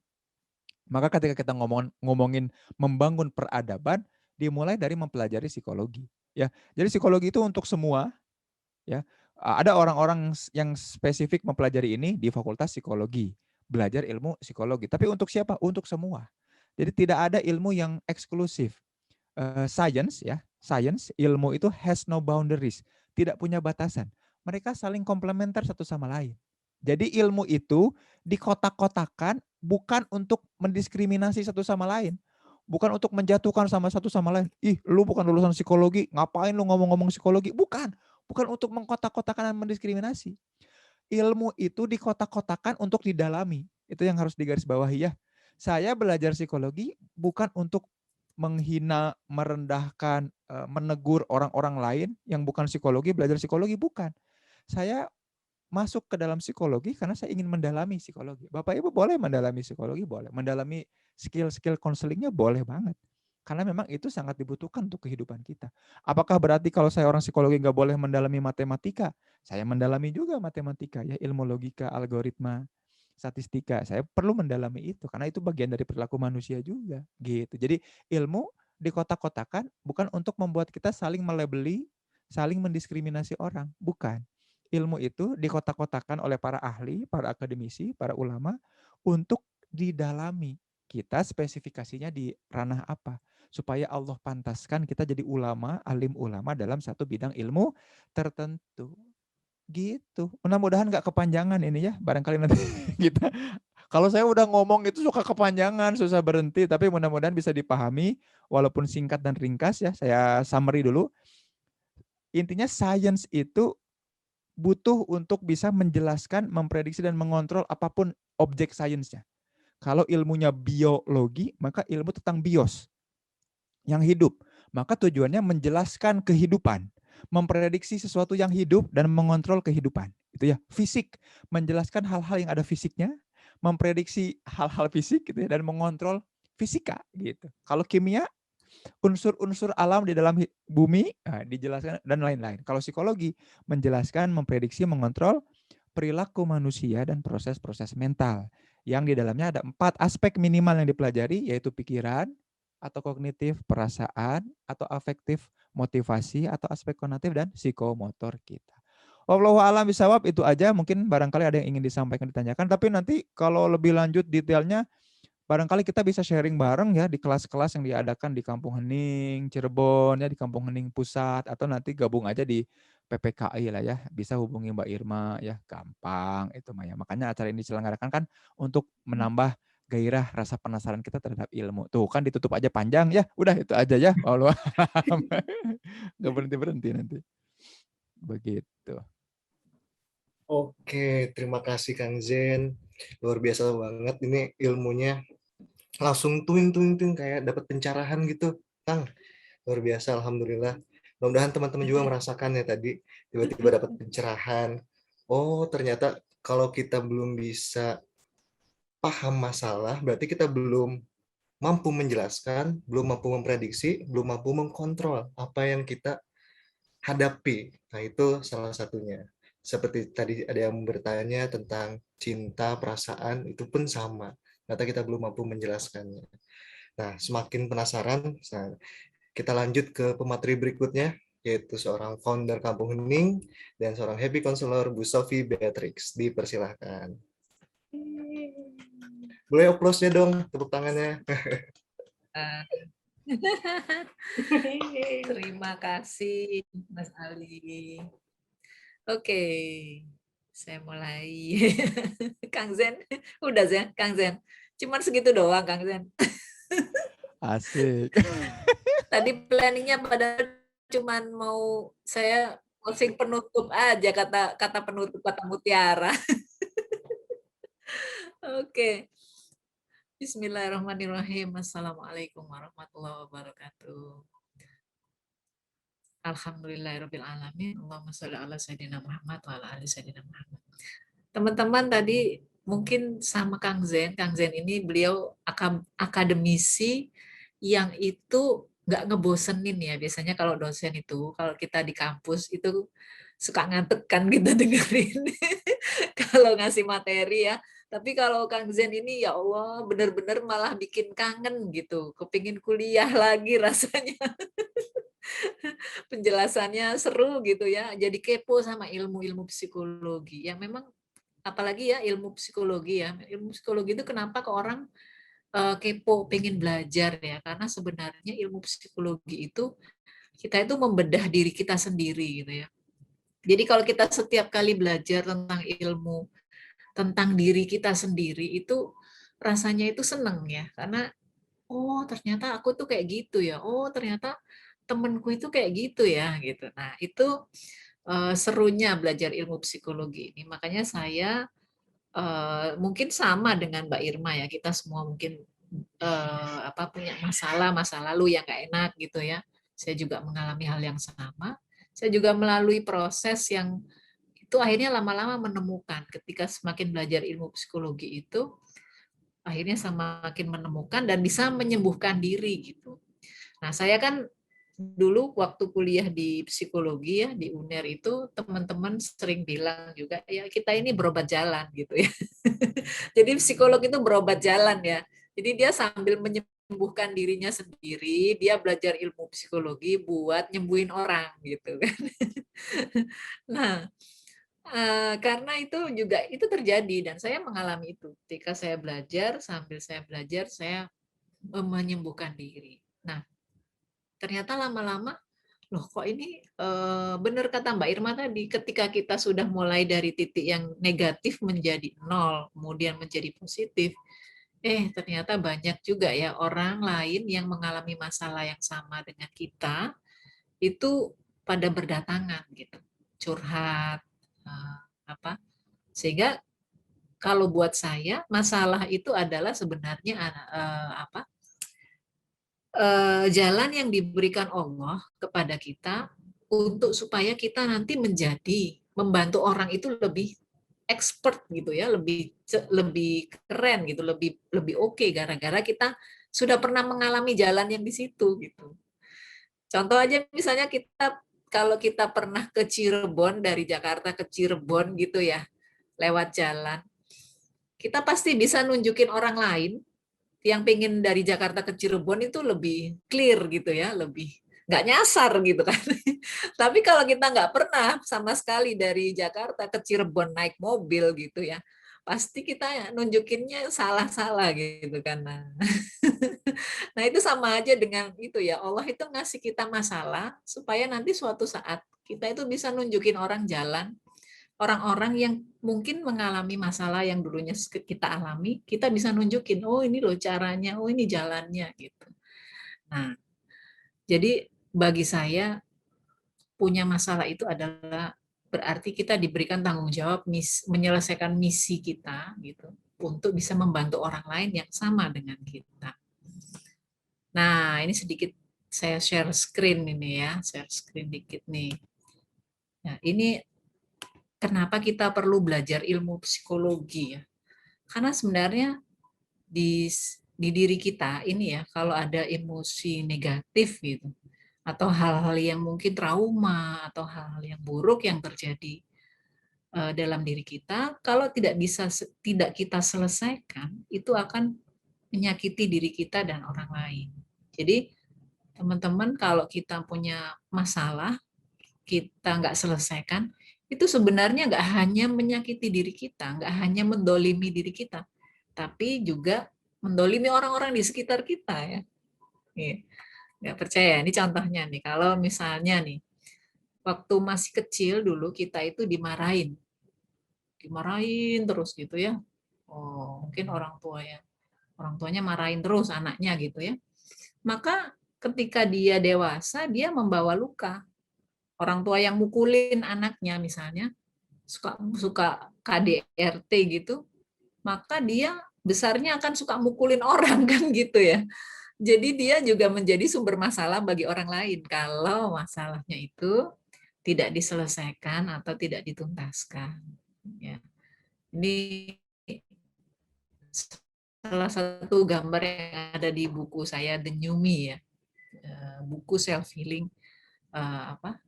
Maka ketika kita ngomongin membangun peradaban, dimulai dari mempelajari psikologi. Ya, jadi psikologi itu untuk semua. Ya, ada orang-orang yang spesifik mempelajari ini di Fakultas Psikologi, belajar ilmu psikologi. Tapi untuk siapa? Untuk semua. Jadi tidak ada ilmu yang eksklusif. Science ya, science ilmu itu has no boundaries, tidak punya batasan. Mereka saling komplementer satu sama lain. Jadi ilmu itu dikotak-kotakan bukan untuk mendiskriminasi satu sama lain. Bukan untuk menjatuhkan sama satu sama lain. Ih, lu bukan lulusan psikologi, ngapain lu ngomong-ngomong psikologi? Bukan. Bukan untuk mengkotak-kotakan dan mendiskriminasi. Ilmu itu dikotak-kotakan untuk didalami. Itu yang harus digarisbawahi ya. Saya belajar psikologi bukan untuk menghina, merendahkan, menegur orang-orang lain yang bukan psikologi, belajar psikologi, bukan. Saya masuk ke dalam psikologi karena saya ingin mendalami psikologi. Bapak Ibu boleh mendalami psikologi, boleh. Mendalami skill-skill konselingnya boleh banget. Karena memang itu sangat dibutuhkan untuk kehidupan kita. Apakah berarti kalau saya orang psikologi nggak boleh mendalami matematika? Saya mendalami juga matematika, ya ilmu logika, algoritma, statistika. Saya perlu mendalami itu karena itu bagian dari perilaku manusia juga. Gitu. Jadi ilmu dikotak-kotakan bukan untuk membuat kita saling melabeli, saling mendiskriminasi orang. Bukan. Ilmu itu dikotak-kotakan oleh para ahli, para akademisi, para ulama untuk didalami. Kita spesifikasinya di ranah apa? Supaya Allah pantaskan kita jadi ulama, alim ulama dalam satu bidang ilmu tertentu. Gitu. Mudah-mudahan nggak kepanjangan ini ya. Barangkali nanti kita, kalau saya udah ngomong itu suka kepanjangan, susah berhenti. Tapi mudah-mudahan bisa dipahami, walaupun singkat dan ringkas ya. Saya summary dulu. Intinya science itu butuh untuk bisa menjelaskan, memprediksi, dan mengontrol apapun objek sainsnya. Kalau ilmunya biologi, maka ilmu tentang bios, yang hidup. Maka tujuannya menjelaskan kehidupan, memprediksi sesuatu yang hidup dan mengontrol kehidupan. Itu ya, fisik, menjelaskan hal-hal yang ada fisiknya, memprediksi hal-hal fisik gitu ya, dan mengontrol fisika gitu. Kalau kimia, unsur-unsur alam di dalam bumi dijelaskan dan lain-lain. Kalau psikologi, menjelaskan, memprediksi, mengontrol perilaku manusia dan proses-proses mental. Yang di dalamnya ada 4 aspek minimal yang dipelajari, yaitu pikiran, atau kognitif, perasaan, atau afektif, motivasi, atau aspek kognitif, dan psikomotor kita. Wallahu a'lam bishawab, itu aja. Mungkin barangkali ada yang ingin disampaikan, ditanyakan. Tapi nanti kalau lebih lanjut detailnya, barangkali kita bisa sharing bareng ya di kelas-kelas yang diadakan di Kampung Hening, Cirebon ya, di Kampung Hening Pusat, atau nanti gabung aja di PPKI lah ya. Bisa hubungi Mbak Irma ya, gampang itu mah ya. Makanya acara ini diselenggarakan kan untuk menambah gairah rasa penasaran kita terhadap ilmu. Tuh kan ditutup aja panjang ya. Udah itu aja ya. Allah. Gak berhenti-berhenti nanti. Begitu. Oke, terima kasih Kang Zen. Luar biasa banget ini ilmunya. Langsung tuing kayak dapat pencerahan gitu, Kang. Luar biasa, alhamdulillah. Mudah-mudahan teman-teman juga merasakan ya tadi tiba-tiba dapat pencerahan. Oh, ternyata kalau kita belum bisa paham masalah, berarti kita belum mampu menjelaskan, belum mampu memprediksi, belum mampu mengkontrol apa yang kita hadapi. Nah, itu salah satunya. Seperti tadi ada yang bertanya tentang cinta, perasaan, itu pun sama. Ternyata kita belum mampu menjelaskannya. Nah, semakin penasaran, kita lanjut ke pemateri berikutnya, yaitu seorang founder Kampung Hening dan seorang happy counselor, Bu Sophie Beatrix. Dipersilahkan. Boleh applause-nya dong, tepuk tangannya. Terima kasih, Mas Ali. Oke, saya mulai. Kang Zen, udah Zen, Kang Zen. Cuman segitu doang, Kang Zen. Asik. Tadi planningnya pada cuman mau saya closing penutup aja, kata penutup, kata mutiara. Oke. Bismillahirrahmanirrahim. Assalamualaikum warahmatullahi wabarakatuh. Alhamdulillahirrahmanirrahim. Allahumma sholli ala sayyidina Muhammad wa ala ali sayyidina Muhammad. Teman-teman tadi mungkin sama Kang Zen. Kang Zen ini beliau akademisi yang itu nggak ngebosenin ya. Biasanya kalau dosen itu, kalau kita di kampus itu suka ngantuk kan kita dengerin. Kalau ngasih materi ya. Tapi kalau Kang Zen ini ya Allah benar-benar malah bikin kangen gitu. Kepingin kuliah lagi rasanya. Penjelasannya seru gitu ya. Jadi kepo sama ilmu-ilmu psikologi. Yang memang apalagi ya ilmu psikologi ya. Ilmu psikologi itu kenapa ke orang kepo pengen belajar ya? Karena sebenarnya ilmu psikologi itu kita itu membedah diri kita sendiri gitu ya. Jadi kalau kita setiap kali belajar tentang ilmu tentang diri kita sendiri itu rasanya itu seneng ya. Karena oh ternyata aku tuh kayak gitu ya. Oh ternyata temenku itu kayak gitu ya gitu. Nah itu serunya belajar ilmu psikologi ini. Makanya saya mungkin sama dengan Mbak Irma ya. Kita semua mungkin punya masa lalu yang gak enak gitu ya. Saya juga mengalami hal yang sama. Saya juga melalui proses yang itu akhirnya lama-lama menemukan ketika semakin belajar ilmu psikologi itu akhirnya semakin menemukan dan bisa menyembuhkan diri gitu. Nah, saya kan dulu waktu kuliah di psikologi ya di UNER itu teman-teman sering bilang juga ya kita ini berobat jalan gitu ya. Jadi psikolog itu berobat jalan ya. Jadi dia sambil menyembuhkan dirinya sendiri, dia belajar ilmu psikologi buat nyembuhin orang gitu kan. Nah, Karena itu juga itu terjadi dan saya mengalami itu. Ketika saya belajar, sambil saya belajar, saya menyembuhkan diri. Nah, ternyata lama-lama, loh kok ini benar kata Mbak Irma tadi, ketika kita sudah mulai dari titik yang negatif menjadi 0, kemudian menjadi positif, ternyata banyak juga ya orang lain yang mengalami masalah yang sama dengan kita, itu pada berdatangan gitu, curhat, apa, sehingga kalau buat saya masalah itu adalah sebenarnya jalan yang diberikan Allah kepada kita untuk supaya kita nanti menjadi membantu orang itu lebih expert gitu ya, lebih keren gitu, lebih oke gara-gara kita sudah pernah mengalami jalan yang di situ gitu. Contoh aja misalnya kalau kita pernah ke Cirebon, dari Jakarta ke Cirebon gitu ya, lewat jalan, kita pasti bisa nunjukin orang lain yang pengen dari Jakarta ke Cirebon itu lebih clear gitu ya, lebih nggak nyasar gitu kan. Tapi kalau kita nggak pernah sama sekali dari Jakarta ke Cirebon naik mobil gitu ya, pasti kita nunjukinnya salah-salah gitu kan. Nah itu sama aja dengan itu ya, Allah itu ngasih kita masalah supaya nanti suatu saat kita itu bisa nunjukin orang jalan, orang-orang yang mungkin mengalami masalah yang dulunya kita alami, kita bisa nunjukin, oh ini loh caranya, oh ini jalannya gitu. Nah, jadi bagi saya punya masalah itu adalah berarti kita diberikan tanggung jawab menyelesaikan misi kita gitu untuk bisa membantu orang lain yang sama dengan kita. Nah, ini sedikit saya share screen ini ya, share screen dikit nih. Nah, ini kenapa kita perlu belajar ilmu psikologi ya? Karena sebenarnya di diri kita ini ya, kalau ada emosi negatif gitu, atau hal-hal yang mungkin trauma atau hal-hal yang buruk yang terjadi dalam diri kita, kalau tidak kita selesaikan, itu akan menyakiti diri kita dan orang lain. Jadi teman-teman kalau kita punya masalah, kita nggak selesaikan, itu sebenarnya nggak hanya menyakiti diri kita, nggak hanya mendolimi diri kita, tapi juga mendolimi orang-orang di sekitar kita ya. Nggak percaya, ini contohnya nih, kalau misalnya nih, waktu masih kecil dulu kita itu dimarahin terus gitu ya. Oh, mungkin orang tuanya marahin terus anaknya gitu ya. Maka ketika dia dewasa, dia membawa luka. Orang tua yang mukulin anaknya misalnya, suka KDRT gitu, maka dia besarnya akan suka mukulin orang kan gitu ya. Jadi dia juga menjadi sumber masalah bagi orang lain kalau masalahnya itu tidak diselesaikan atau tidak dituntaskan. Ya. Ini salah satu gambar yang ada di buku saya The New Me ya, buku self healing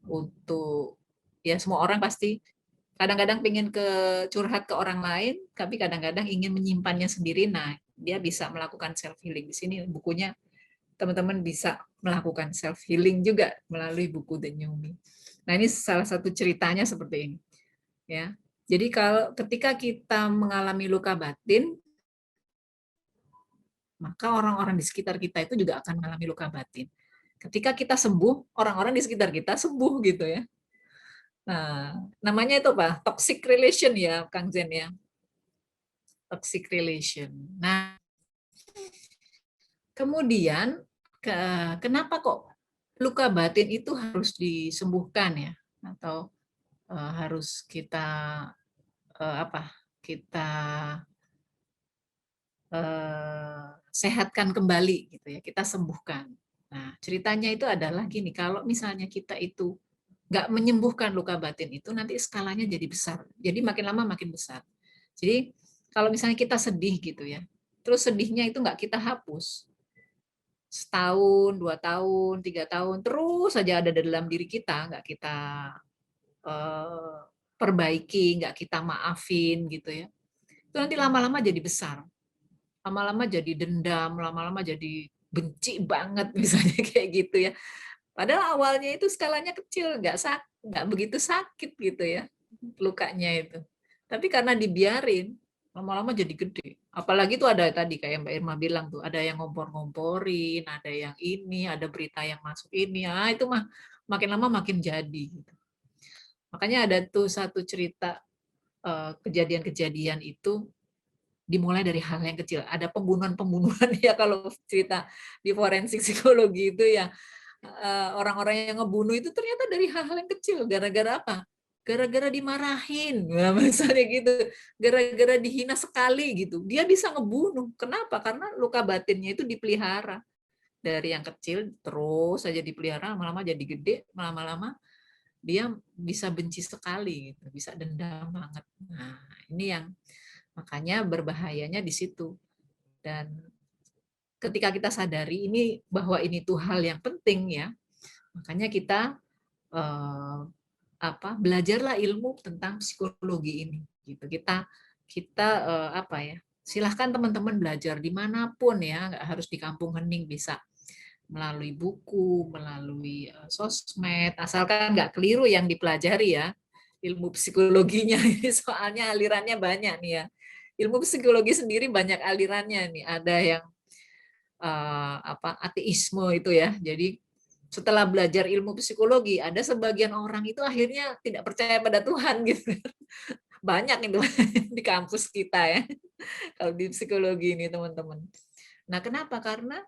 untuk ya semua orang pasti kadang-kadang pengen curhat ke orang lain, tapi kadang-kadang ingin menyimpannya sendiri. Nah, dia bisa melakukan self healing. Di sini bukunya teman-teman bisa melakukan self healing juga melalui buku The New Me. Nah, ini salah satu ceritanya seperti ini. Ya. Jadi ketika kita mengalami luka batin, maka orang-orang di sekitar kita itu juga akan mengalami luka batin. Ketika kita sembuh, orang-orang di sekitar kita sembuh gitu ya. Nah, namanya itu apa? Toxic relation ya, Kang Zen ya. Toxic relation. Nah, kemudian kenapa kok luka batin itu harus disembuhkan ya? Atau harus kita kita sehatkan kembali gitu ya, kita sembuhkan. Nah, ceritanya itu adalah gini, kalau misalnya kita itu nggak menyembuhkan luka batin itu, nanti skalanya jadi besar. Jadi makin lama makin besar. Jadi kalau misalnya kita sedih gitu ya, terus sedihnya itu nggak kita hapus, setahun, 2 tahun, 3 tahun, terus saja ada dalam diri kita, nggak kita perbaiki, nggak kita maafin gitu ya, itu nanti lama-lama jadi besar. Lama-lama jadi dendam, lama-lama jadi benci banget misalnya kayak gitu ya. Padahal awalnya itu skalanya kecil, nggak begitu sakit gitu ya. lukanya itu. Tapi karena dibiarin, lama-lama jadi gede. Apalagi tuh ada tadi kayak Mbak Irma bilang tuh, ada yang ngompor-ngomporin, ada yang ini, ada berita yang masuk ini. Ah, itu mah makin lama makin jadi gitu. Makanya ada tuh satu cerita kejadian-kejadian itu dimulai dari hal yang kecil. Ada pembunuhan-pembunuhan ya kalau cerita di forensik psikologi itu ya, orang-orang yang ngebunuh itu ternyata dari hal-hal yang kecil. Gara-gara apa? Gara-gara dimarahin, nah, misalnya gitu. Gara-gara dihina sekali gitu. Dia bisa ngebunuh. Kenapa? Karena luka batinnya itu dipelihara. Dari yang kecil terus saja dipelihara, lama-lama jadi gede, lama-lama dia bisa benci sekali, gitu. Bisa dendam banget. Nah, ini yang makanya berbahayanya di situ. Dan ketika kita sadari ini bahwa ini tuh hal yang penting ya, makanya kita belajarlah ilmu tentang psikologi ini. Gitu. Kita silahkan teman-teman belajar dimanapun ya, nggak harus di kampung hening, bisa melalui buku, melalui sosmed, asalkan nggak keliru yang dipelajari ya ilmu psikologinya ini, soalnya alirannya banyak nih ya. Ilmu psikologi sendiri banyak alirannya nih. Ada yang ateisme itu ya. Jadi setelah belajar ilmu psikologi, ada sebagian orang itu akhirnya tidak percaya pada Tuhan gitu. Banyak itu di kampus kita ya. Kalau di psikologi ini teman-teman. Nah, kenapa? Karena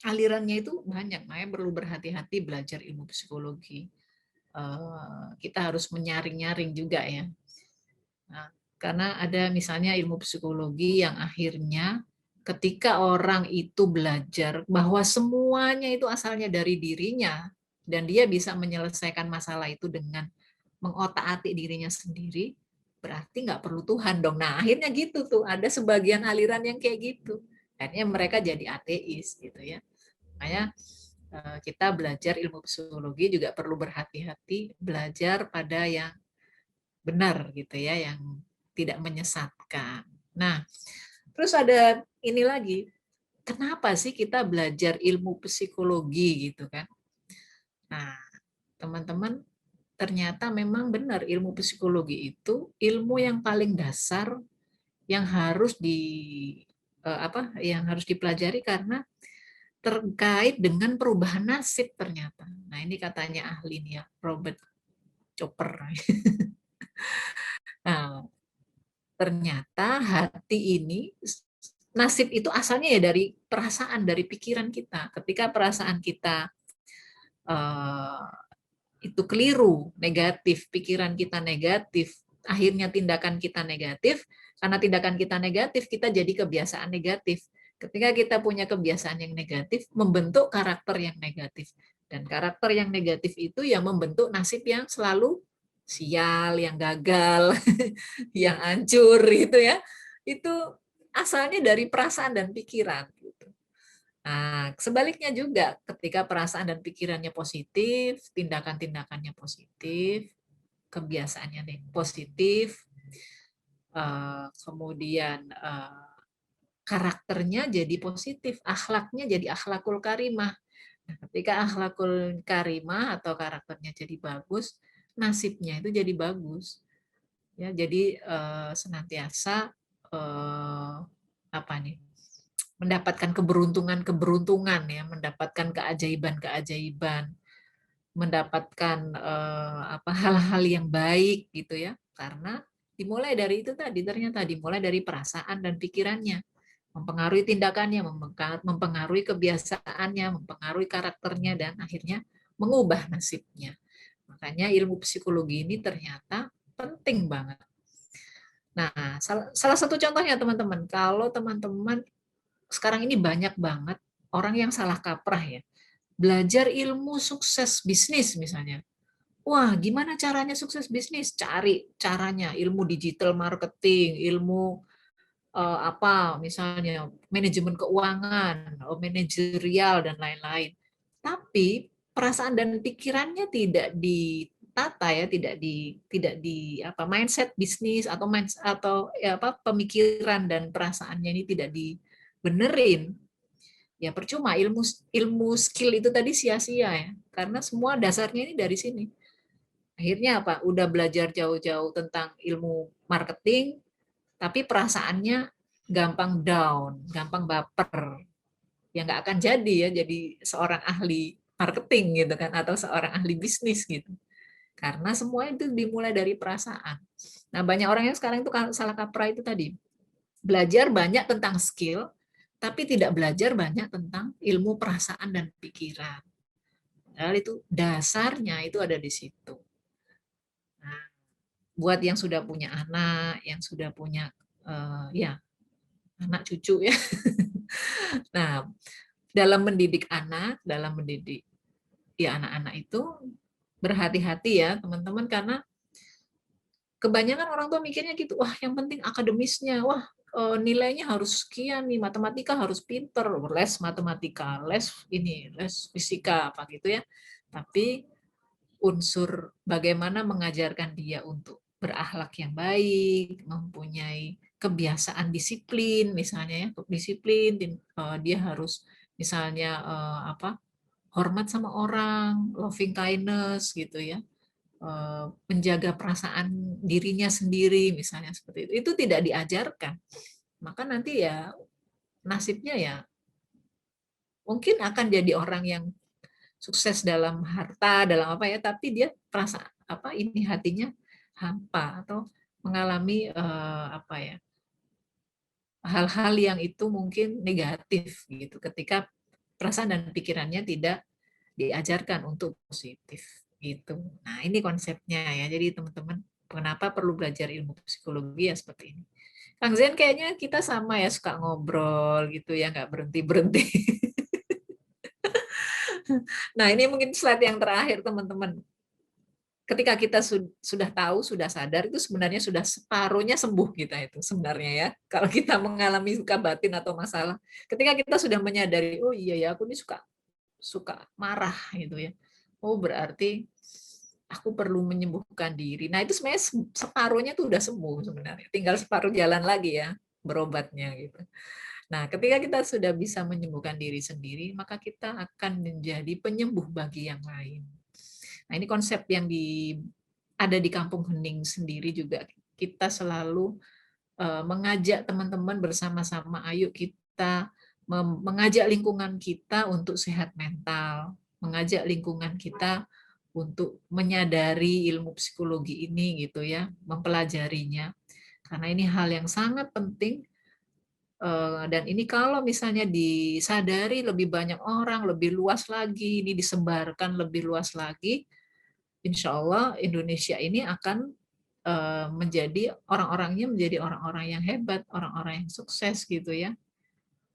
alirannya itu banyak, makanya perlu berhati-hati belajar ilmu psikologi. Kita harus menyaring-nyaring juga ya. Nah, karena ada misalnya ilmu psikologi yang akhirnya ketika orang itu belajar bahwa semuanya itu asalnya dari dirinya dan dia bisa menyelesaikan masalah itu dengan mengotak-atik dirinya sendiri, berarti nggak perlu Tuhan dong. Nah, akhirnya gitu tuh, ada sebagian aliran yang kayak gitu. Akhirnya mereka jadi ateis gitu ya. Makanya kita belajar ilmu psikologi juga perlu berhati-hati, belajar pada yang benar gitu ya, yang tidak menyesatkan. Nah, terus ada ini lagi, kenapa sih kita belajar ilmu psikologi gitu kan? Nah, teman-teman, ternyata memang benar ilmu psikologi itu ilmu yang paling dasar yang harus yang harus dipelajari karena terkait dengan perubahan nasib ternyata. Nah, ini katanya ahli nih ya, Robert Chopper. Nah, ternyata hati ini, nasib itu asalnya ya dari perasaan, dari pikiran kita. Ketika perasaan kita itu keliru, negatif, pikiran kita negatif, akhirnya tindakan kita negatif, karena tindakan kita negatif, kita jadi kebiasaan negatif. Ketika kita punya kebiasaan yang negatif, membentuk karakter yang negatif. Dan karakter yang negatif itu yang membentuk nasib yang selalu sial, yang gagal, yang hancur gitu ya. Itu asalnya dari perasaan dan pikiran. Gitu. Nah, sebaliknya juga ketika perasaan dan pikirannya positif, tindakan-tindakannya positif, kebiasaannya positif, kemudian karakternya jadi positif, akhlaknya jadi akhlakul karimah. Nah, ketika akhlakul karimah atau karakternya jadi bagus, nasibnya itu jadi bagus. Ya, jadi senantiasa mendapatkan keberuntungan ya, mendapatkan keajaiban-keajaiban, mendapatkan hal-hal yang baik gitu ya. Karena dimulai dari itu tadi, ternyata dimulai dari perasaan dan pikirannya, mempengaruhi tindakannya, mempengaruhi kebiasaannya, mempengaruhi karakternya, dan akhirnya mengubah nasibnya. Makanya ilmu psikologi ini ternyata penting banget. Nah, salah satu contohnya teman-teman, kalau teman-teman sekarang ini banyak banget orang yang salah kaprah ya. Belajar ilmu sukses bisnis misalnya. Wah, gimana caranya sukses bisnis? Cari caranya, ilmu digital marketing, ilmu misalnya manajemen keuangan, manajerial dan lain-lain. Tapi perasaan dan pikirannya tidak ditata ya, tidak di mindset bisnis atau pemikiran dan perasaannya ini tidak dibenerin. Ya percuma, ilmu skill itu tadi sia-sia ya, karena semua dasarnya ini dari sini. Akhirnya apa? Udah belajar jauh-jauh tentang ilmu marketing, tapi perasaannya gampang down, gampang baper. Ya nggak akan jadi ya jadi seorang ahli marketing gitu kan, atau seorang ahli bisnis gitu. Karena semua itu dimulai dari perasaan. Nah, banyak orang yang sekarang itu salah kaprah itu tadi. Belajar banyak tentang skill, tapi tidak belajar banyak tentang ilmu perasaan dan pikiran. Padahal itu dasarnya itu ada di situ. Nah, buat yang sudah punya anak, yang sudah punya ya anak cucu ya. Nah, dalam mendidik anak, dalam mendidik ya anak-anak itu berhati-hati ya teman-teman, karena kebanyakan orang tua mikirnya gitu, wah yang penting akademisnya, wah nilainya harus sekian nih, matematika harus pinter, les matematika, les ini, les fisika apa gitu ya. Tapi unsur bagaimana mengajarkan dia untuk berakhlak yang baik, mempunyai kebiasaan disiplin misalnya ya, disiplin dia harus misalnya apa? Hormat sama orang, loving kindness gitu ya. Menjaga perasaan dirinya sendiri misalnya seperti itu tidak diajarkan, maka nanti ya nasibnya ya mungkin akan jadi orang yang sukses dalam harta dalam apa ya, tapi dia perasaan apa ini hatinya hampa atau mengalami apa ya hal-hal yang itu mungkin negatif gitu ketika perasaan dan pikirannya tidak diajarkan untuk positif gitu. Nah, ini konsepnya ya. Jadi teman-teman, kenapa perlu belajar ilmu psikologi ya seperti ini. Kang Zen kayaknya kita sama ya suka ngobrol gitu ya, nggak berhenti-berhenti. Nah, ini mungkin slide yang terakhir teman-teman. Ketika kita sudah tahu, sudah sadar, itu sebenarnya sudah separuhnya sembuh kita itu sebenarnya ya. Kalau kita mengalami luka batin atau masalah, ketika kita sudah menyadari, oh iya ya, aku ini suka marah gitu ya. Oh berarti aku perlu menyembuhkan diri. Nah itu sebenarnya separuhnya tuh udah sembuh sebenarnya. Tinggal separuh jalan lagi ya berobatnya gitu. Nah ketika kita sudah bisa menyembuhkan diri sendiri, maka kita akan menjadi penyembuh bagi yang lain. Nah ini konsep yang ada di Kampung Hening sendiri juga. Kita selalu mengajak teman-teman bersama-sama, ayo kita mengajak lingkungan kita untuk sehat mental, mengajak lingkungan kita untuk menyadari ilmu psikologi ini gitu ya, mempelajarinya. Karena ini hal yang sangat penting dan ini kalau misalnya disadari lebih banyak orang, lebih luas lagi, ini disebarkan lebih luas lagi, insya Allah Indonesia ini akan menjadi orang-orangnya menjadi orang-orang yang hebat, orang-orang yang sukses gitu ya.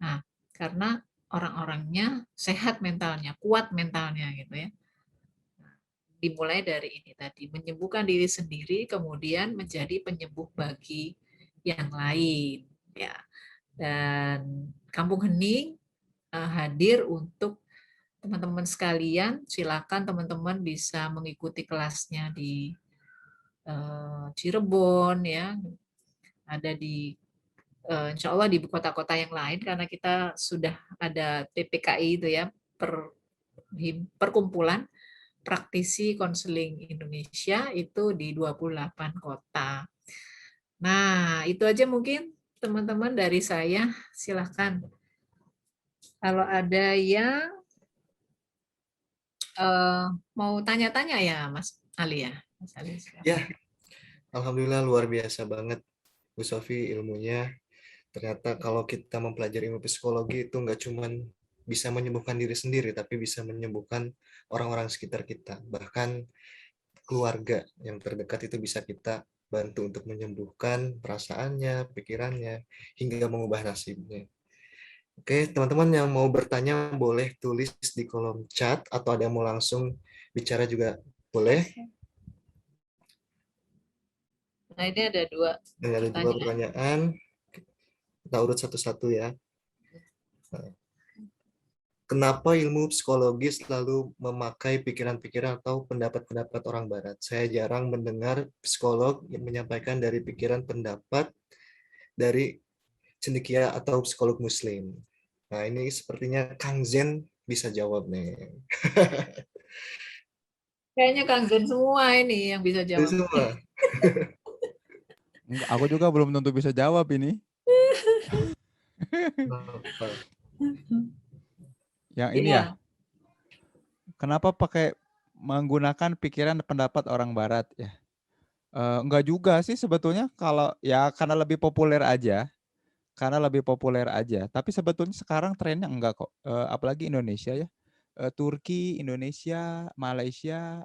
Nah, karena orang-orangnya sehat mentalnya, kuat mentalnya gitu ya. Dimulai dari ini tadi, menyembuhkan diri sendiri, kemudian menjadi penyembuh bagi yang lain. Ya. Dan Kampung Hening hadir untuk teman-teman sekalian. Silakan teman-teman bisa mengikuti kelasnya di Cirebon, ya, ada di insya Allah di kota-kota yang lain karena kita sudah ada PPKI itu ya, perkumpulan praktisi konseling Indonesia itu di 28 kota. Nah, itu aja mungkin teman-teman dari saya. Silahkan. Kalau ada yang mau tanya-tanya ya Mas Ali ya. Mas Ali, Ya, alhamdulillah luar biasa banget Bu Sofi ilmunya. Ternyata kalau kita mempelajari ilmu psikologi itu nggak cuman bisa menyembuhkan diri sendiri, tapi bisa menyembuhkan orang-orang sekitar kita. Bahkan keluarga yang terdekat itu bisa kita bantu untuk menyembuhkan perasaannya, pikirannya, hingga mengubah nasibnya. Oke, teman-teman yang mau bertanya boleh tulis di kolom chat atau ada yang mau langsung bicara juga boleh. Nah, ini ada dua pertanyaan. Kita urut satu-satu ya. Kenapa ilmu psikologi selalu memakai pikiran-pikiran atau pendapat-pendapat orang Barat? Saya jarang mendengar psikolog yang menyampaikan dari pikiran pendapat dari cendekia atau psikolog Muslim. Nah, ini sepertinya Kang Zen bisa jawab nih. Kayaknya kangen semua ini yang bisa Itu jawab. semua. Enggak, aku juga belum tentu bisa jawab ini. Apa? Yang ini ya, Iya. kenapa pakai menggunakan pikiran dan pendapat orang barat ya? Enggak juga sih sebetulnya, kalau ya karena lebih populer aja. Karena lebih populer aja. Tapi sebetulnya sekarang trennya enggak kok. Apalagi Indonesia ya. Turki, Indonesia, Malaysia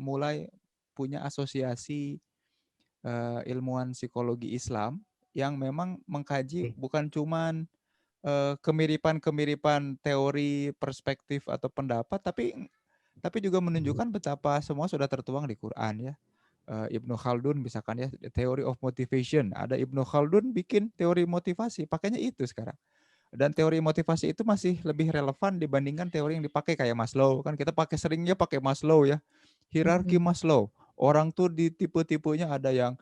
mulai punya asosiasi ilmuwan psikologi Islam yang memang mengkaji bukan cuman kemiripan-kemiripan teori, perspektif atau pendapat, tapi juga menunjukkan betapa semua sudah tertuang di Quran ya. Ibnu Khaldun misalkan ya, Theory of Motivation. Ada Ibnu Khaldun bikin teori motivasi, pakainya itu sekarang. Dan teori motivasi itu masih lebih relevan dibandingkan teori yang dipakai kayak Maslow. Kan kita seringnya pakai Maslow ya. Hierarki Maslow. Orang tuh di tipe-tipenya ada yang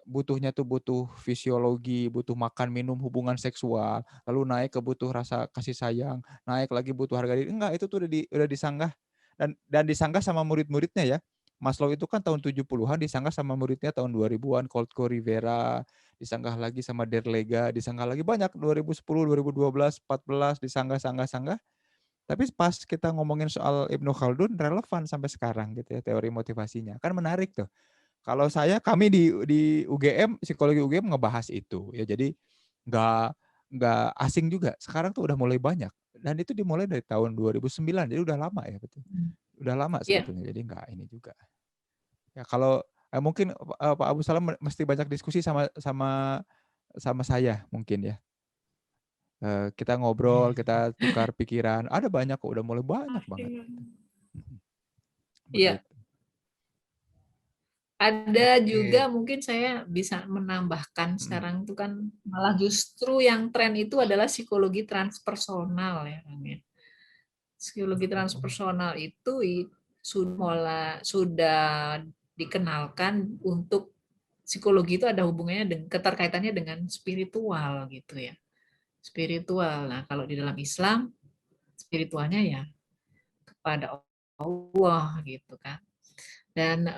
butuhnya tuh butuh fisiologi, butuh makan, minum, hubungan seksual, lalu naik ke butuh rasa kasih sayang, naik lagi butuh harga diri. Enggak, itu tuh udah disanggah dan disanggah sama murid-muridnya ya. Maslow itu kan tahun 70-an, disanggah sama muridnya tahun 2000-an, Coldco Rivera, disanggah lagi sama Derlega, disanggah lagi banyak 2010, 2012, 14 disanggah. Tapi pas kita ngomongin soal Ibnu Khaldun relevan sampai sekarang gitu ya teori motivasinya. Kan menarik tuh. Kalau kami di UGM, psikologi UGM ngebahas itu ya. Jadi nggak asing juga. Sekarang tuh udah mulai banyak dan itu dimulai dari tahun 2009. Jadi udah lama ya, betul. Udah lama Iya. sebetulnya. Jadi nggak ini juga. Ya kalau mungkin Pak Abu Salam mesti banyak diskusi sama saya mungkin ya. Kita ngobrol, kita tukar pikiran. Ada banyak kok, udah mulai banyak banget. Iya. Begitu. Ada Oke. juga mungkin saya bisa menambahkan sekarang itu kan malah justru yang tren itu adalah psikologi transpersonal ya, Kang ya. Psikologi transpersonal itu sudah dikenalkan untuk psikologi itu ada hubungannya dengan keterkaitannya dengan spiritual gitu ya. Spiritual. Nah, kalau di dalam Islam spiritualnya ya kepada Allah gitu kan. Dan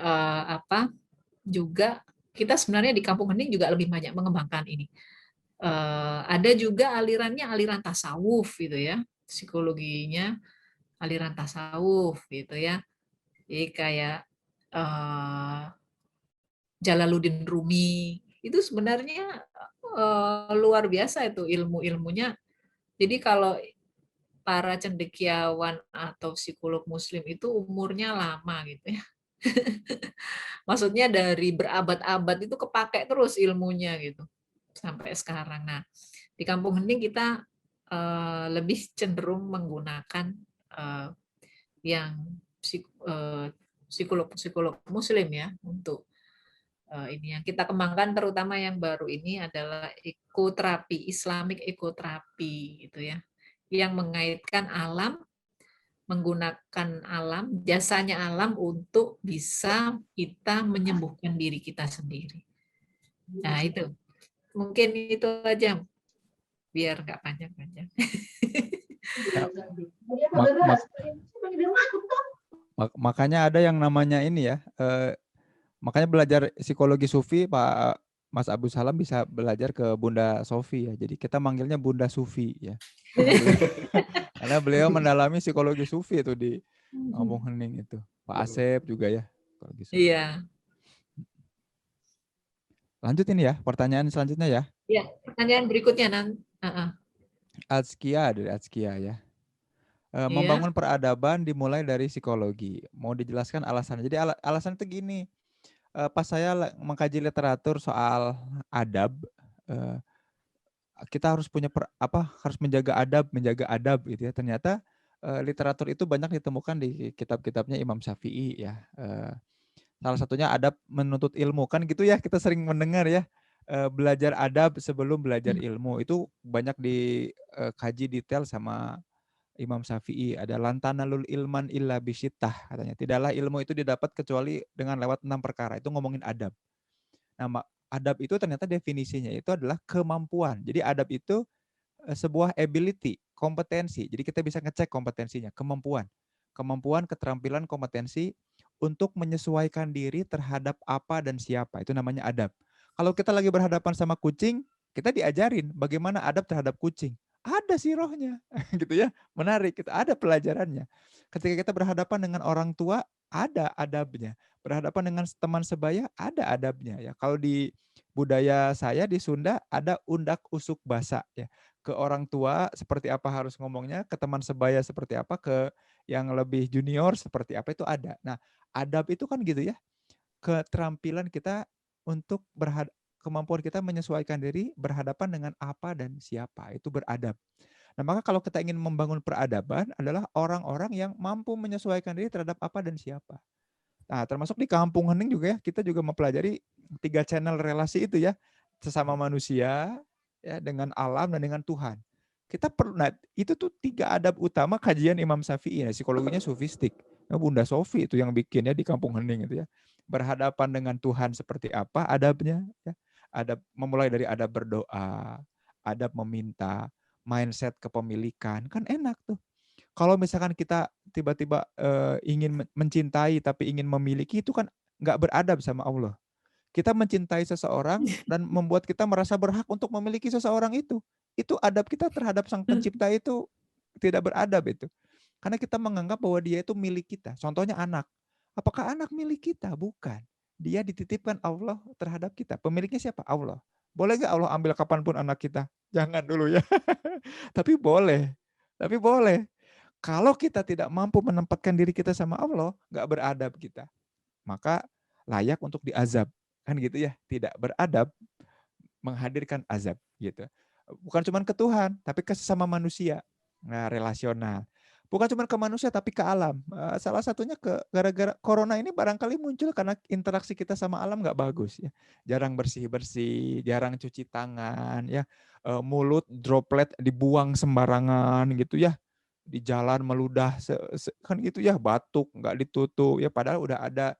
juga kita sebenarnya di Kampung Hening juga lebih banyak mengembangkan ini. Ada juga aliran tasawuf gitu ya, psikologinya aliran tasawuf gitu ya. Jadi kayak Jalaluddin Rumi itu sebenarnya luar biasa itu ilmu-ilmunya. Jadi kalau para cendekiawan atau psikolog muslim itu umurnya lama gitu ya. Maksudnya dari berabad-abad itu kepake terus ilmunya gitu sampai sekarang. Nah, di Kampung Hening kita lebih cenderung menggunakan yang psikolog muslim ya untuk ini yang kita kembangkan, terutama yang baru ini adalah ekoterapi, Islamic ekoterapi gitu ya, yang mengaitkan alam, menggunakan alam, jasanya alam untuk bisa kita menyembuhkan diri kita sendiri. Nah itu, mungkin itu aja, biar nggak panjang-panjang. Ya, makanya ada yang namanya ini ya, makanya belajar psikologi Sufi, Pak Mas Abu Salam bisa belajar ke Bunda Sofi ya. Jadi kita manggilnya Bunda Sufi ya. Karena beliau mendalami psikologi Sufi itu di Kampung Hening itu. Pak Asep juga ya. Iya. Lanjut ini ya, pertanyaan selanjutnya ya. Ya, pertanyaan berikutnya nanti. Azkia dari Azkia ya. Membangun peradaban dimulai dari psikologi. Mau dijelaskan alasannya. Jadi alasan itu gini. Pas saya mengkaji literatur soal adab, kita harus punya harus menjaga adab gitu ya. Ternyata literatur itu banyak ditemukan di kitab-kitabnya Imam Syafi'i ya. Salah satunya adab menuntut ilmu, kan gitu ya, kita sering mendengar ya, belajar adab sebelum belajar ilmu. Itu banyak dikaji detail sama Imam Syafi'i. Ada lantanalul ilman illa bisyitah katanya. Tidaklah ilmu itu didapat kecuali dengan lewat 6 perkara. Itu ngomongin adab. Nah, adab itu ternyata definisinya itu adalah kemampuan. Jadi adab itu sebuah ability, kompetensi. Jadi kita bisa ngecek kompetensinya, kemampuan. kemampuan, keterampilan, kompetensi untuk menyesuaikan diri terhadap apa dan siapa. Itu namanya adab. Kalau kita lagi berhadapan sama kucing, kita diajarin bagaimana adab terhadap kucing. Ada sih rohnya, gitu ya. Menarik, kita ada pelajarannya. Ketika kita berhadapan dengan orang tua, ada adabnya. Berhadapan dengan teman sebaya, ada adabnya ya. Kalau di budaya saya di Sunda ada undak usuk basa ya. Ke orang tua seperti apa harus ngomongnya, ke teman sebaya seperti apa, ke yang lebih junior seperti apa itu ada. Nah, adab itu kan gitu ya. Keterampilan kita untuk kemampuan kita menyesuaikan diri berhadapan dengan apa dan siapa, itu beradab. Nah, maka kalau kita ingin membangun peradaban adalah orang-orang yang mampu menyesuaikan diri terhadap apa dan siapa. Nah, termasuk di Kampung Hening juga ya, kita juga mempelajari 3 channel relasi itu ya, sesama manusia, ya dengan alam dan dengan Tuhan. Kita perlu, nah itu tuh 3 adab utama kajian Imam Syafi'i, nah, psikologinya sufistik. Nah, Bunda Sofi itu yang bikin ya di Kampung Hening itu ya. Berhadapan dengan Tuhan seperti apa adabnya ya. Adab memulai dari adab berdoa, adab meminta, mindset kepemilikan, kan enak tuh. Kalau misalkan kita tiba-tiba ingin mencintai tapi ingin memiliki itu kan nggak beradab sama Allah. Kita mencintai seseorang dan membuat kita merasa berhak untuk memiliki seseorang itu. Itu adab kita terhadap sang pencipta itu tidak beradab itu. Karena kita menganggap bahwa dia itu milik kita. Contohnya anak. Apakah anak milik kita? Bukan. Dia dititipkan Allah terhadap kita. Pemiliknya siapa? Allah. Boleh nggak Allah ambil kapanpun anak kita? Jangan dulu ya. Tapi boleh. Tapi boleh. Kalau kita tidak mampu menempatkan diri kita sama Allah, nggak beradab kita. Maka layak untuk diazab. Kan gitu ya. Tidak beradab menghadirkan azab gitu. Bukan cuma ke Tuhan, tapi ke sesama manusia. Nah, relasional. Bukan cuma ke manusia, tapi ke alam. Salah satunya gara-gara corona ini barangkali muncul karena interaksi kita sama alam nggak bagus ya. Jarang bersih-bersih, jarang cuci tangan ya. Mulut droplet dibuang sembarangan gitu ya. Di jalan meludah kan gitu ya, batuk nggak ditutup ya, padahal udah ada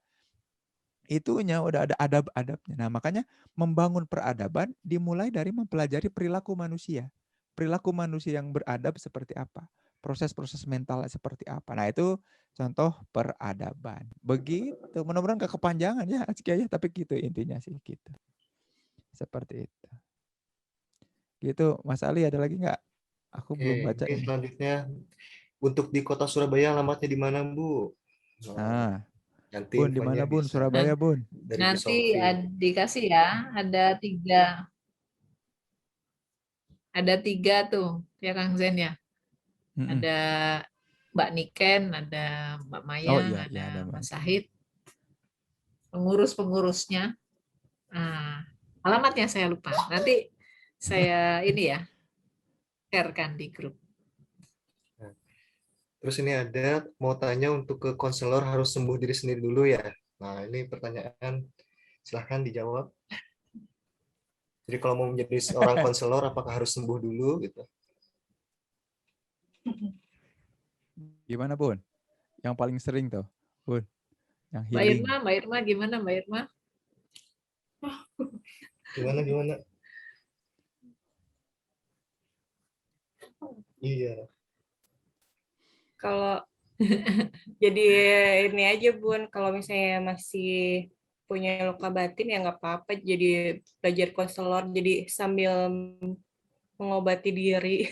itunya, udah ada adab-adabnya. Nah, makanya membangun peradaban dimulai dari mempelajari perilaku manusia. Perilaku manusia yang beradab seperti apa? Proses-proses mental seperti apa? Nah, itu contoh peradaban. Begitu. Mudah-mudahan gak kepanjangan ya, Azkia ya, tapi gitu intinya sih gitu. Seperti itu. Gitu, Mas Ali ada lagi nggak? Aku belum baca Oke, ini. selanjutnya untuk di kota Surabaya alamatnya di mana, Bu? Nah, Nanti Bun, di infonya mana Bun? bisa Surabaya, Bun? dari Bu Nanti Sofi. dikasih ya, ada tiga tuh ya Kang Zen ya. Mm-mm. Ada Mbak Niken, ada Mbak Oh Mayang, iya, ada iya ada Mas Bang. Sahid, pengurus-pengurusnya. Nah, alamatnya saya lupa. Nanti saya ini ya, share-kan di grup. Terus ini ada mau tanya untuk ke konselor harus sembuh diri sendiri dulu ya. Nah, ini pertanyaan silahkan dijawab. Jadi kalau mau menjadi seorang konselor apakah harus sembuh dulu gitu? Gimana Bun? Yang paling sering tuh, Bun? Yang Mbak healing. Irma gimana Mbak Irma? Gimana? Iya. Kalau jadi ini aja Bun, kalau misalnya masih punya luka batin ya nggak apa-apa, jadi belajar konselor, jadi sambil mengobati diri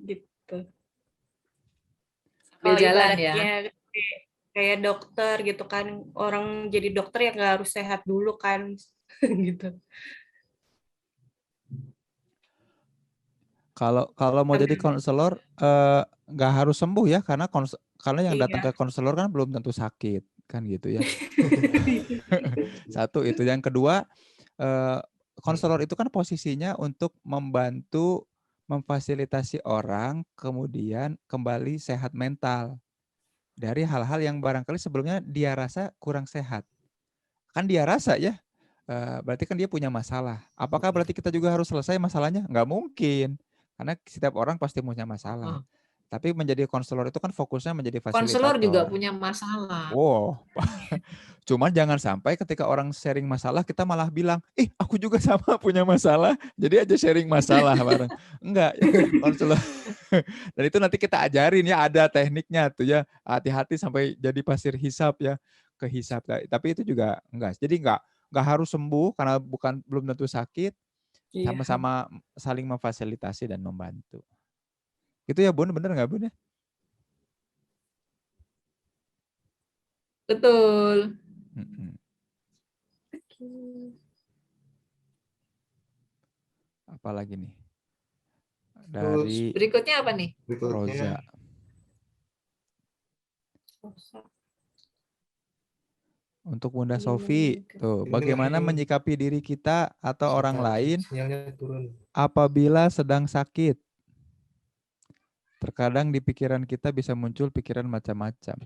gitu. Sambil Kalau jalan ya. ibaratnya kayak dokter gitu kan, orang jadi dokter ya nggak harus sehat dulu kan, gitu. Kalau mau jadi Sambil, konselor nggak harus sembuh ya, karena yang datang iya. ke konselor kan belum tentu sakit kan gitu ya. Satu itu, yang kedua konselor itu kan posisinya untuk membantu memfasilitasi orang kemudian kembali sehat mental dari hal-hal yang barangkali sebelumnya dia rasa kurang sehat. Kan dia rasa ya, berarti kan dia punya masalah. Apakah berarti kita juga harus selesai masalahnya? Nggak mungkin, karena setiap orang pasti punya masalah. Oh. Tapi menjadi konselor itu kan fokusnya menjadi Konselor juga fasilitator. punya masalah. Wow. Cuman jangan sampai ketika orang sharing masalah kita malah bilang, aku juga sama punya masalah, jadi aja sharing masalah bareng. Enggak, konselor. Dan itu nanti kita ajarin ya, ada tekniknya tuh ya. Hati-hati sampai jadi pasir hisap ya, ke hisap. Tapi itu juga enggak. Jadi enggak harus sembuh karena belum tentu sakit. Iya. Sama-sama saling memfasilitasi dan membantu. Itu ya Bun, bener nggak Bun ya? Betul. Apalagi nih? Terus Dari Berikutnya apa nih? berikutnya Roza. Untuk Bunda Sofi, tuh, bagaimana menyikapi diri kita atau orang lain sinyalnya turun. apabila sedang sakit? Terkadang di pikiran kita bisa muncul pikiran macam-macam.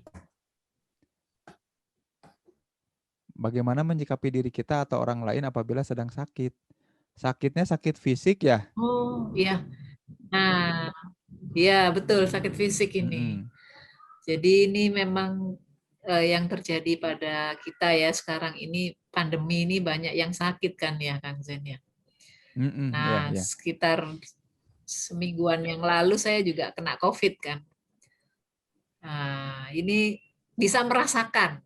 Bagaimana menyikapi diri kita atau orang lain apabila sedang sakit? Sakitnya sakit fisik ya? Oh, iya. Nah, iya betul, sakit fisik ini. Jadi ini memang yang terjadi pada kita ya sekarang ini, pandemi ini banyak yang sakit kan ya Kang Zen ya. Nah, sekitar semingguan yang lalu saya juga kena COVID kan. Nah, ini bisa merasakan,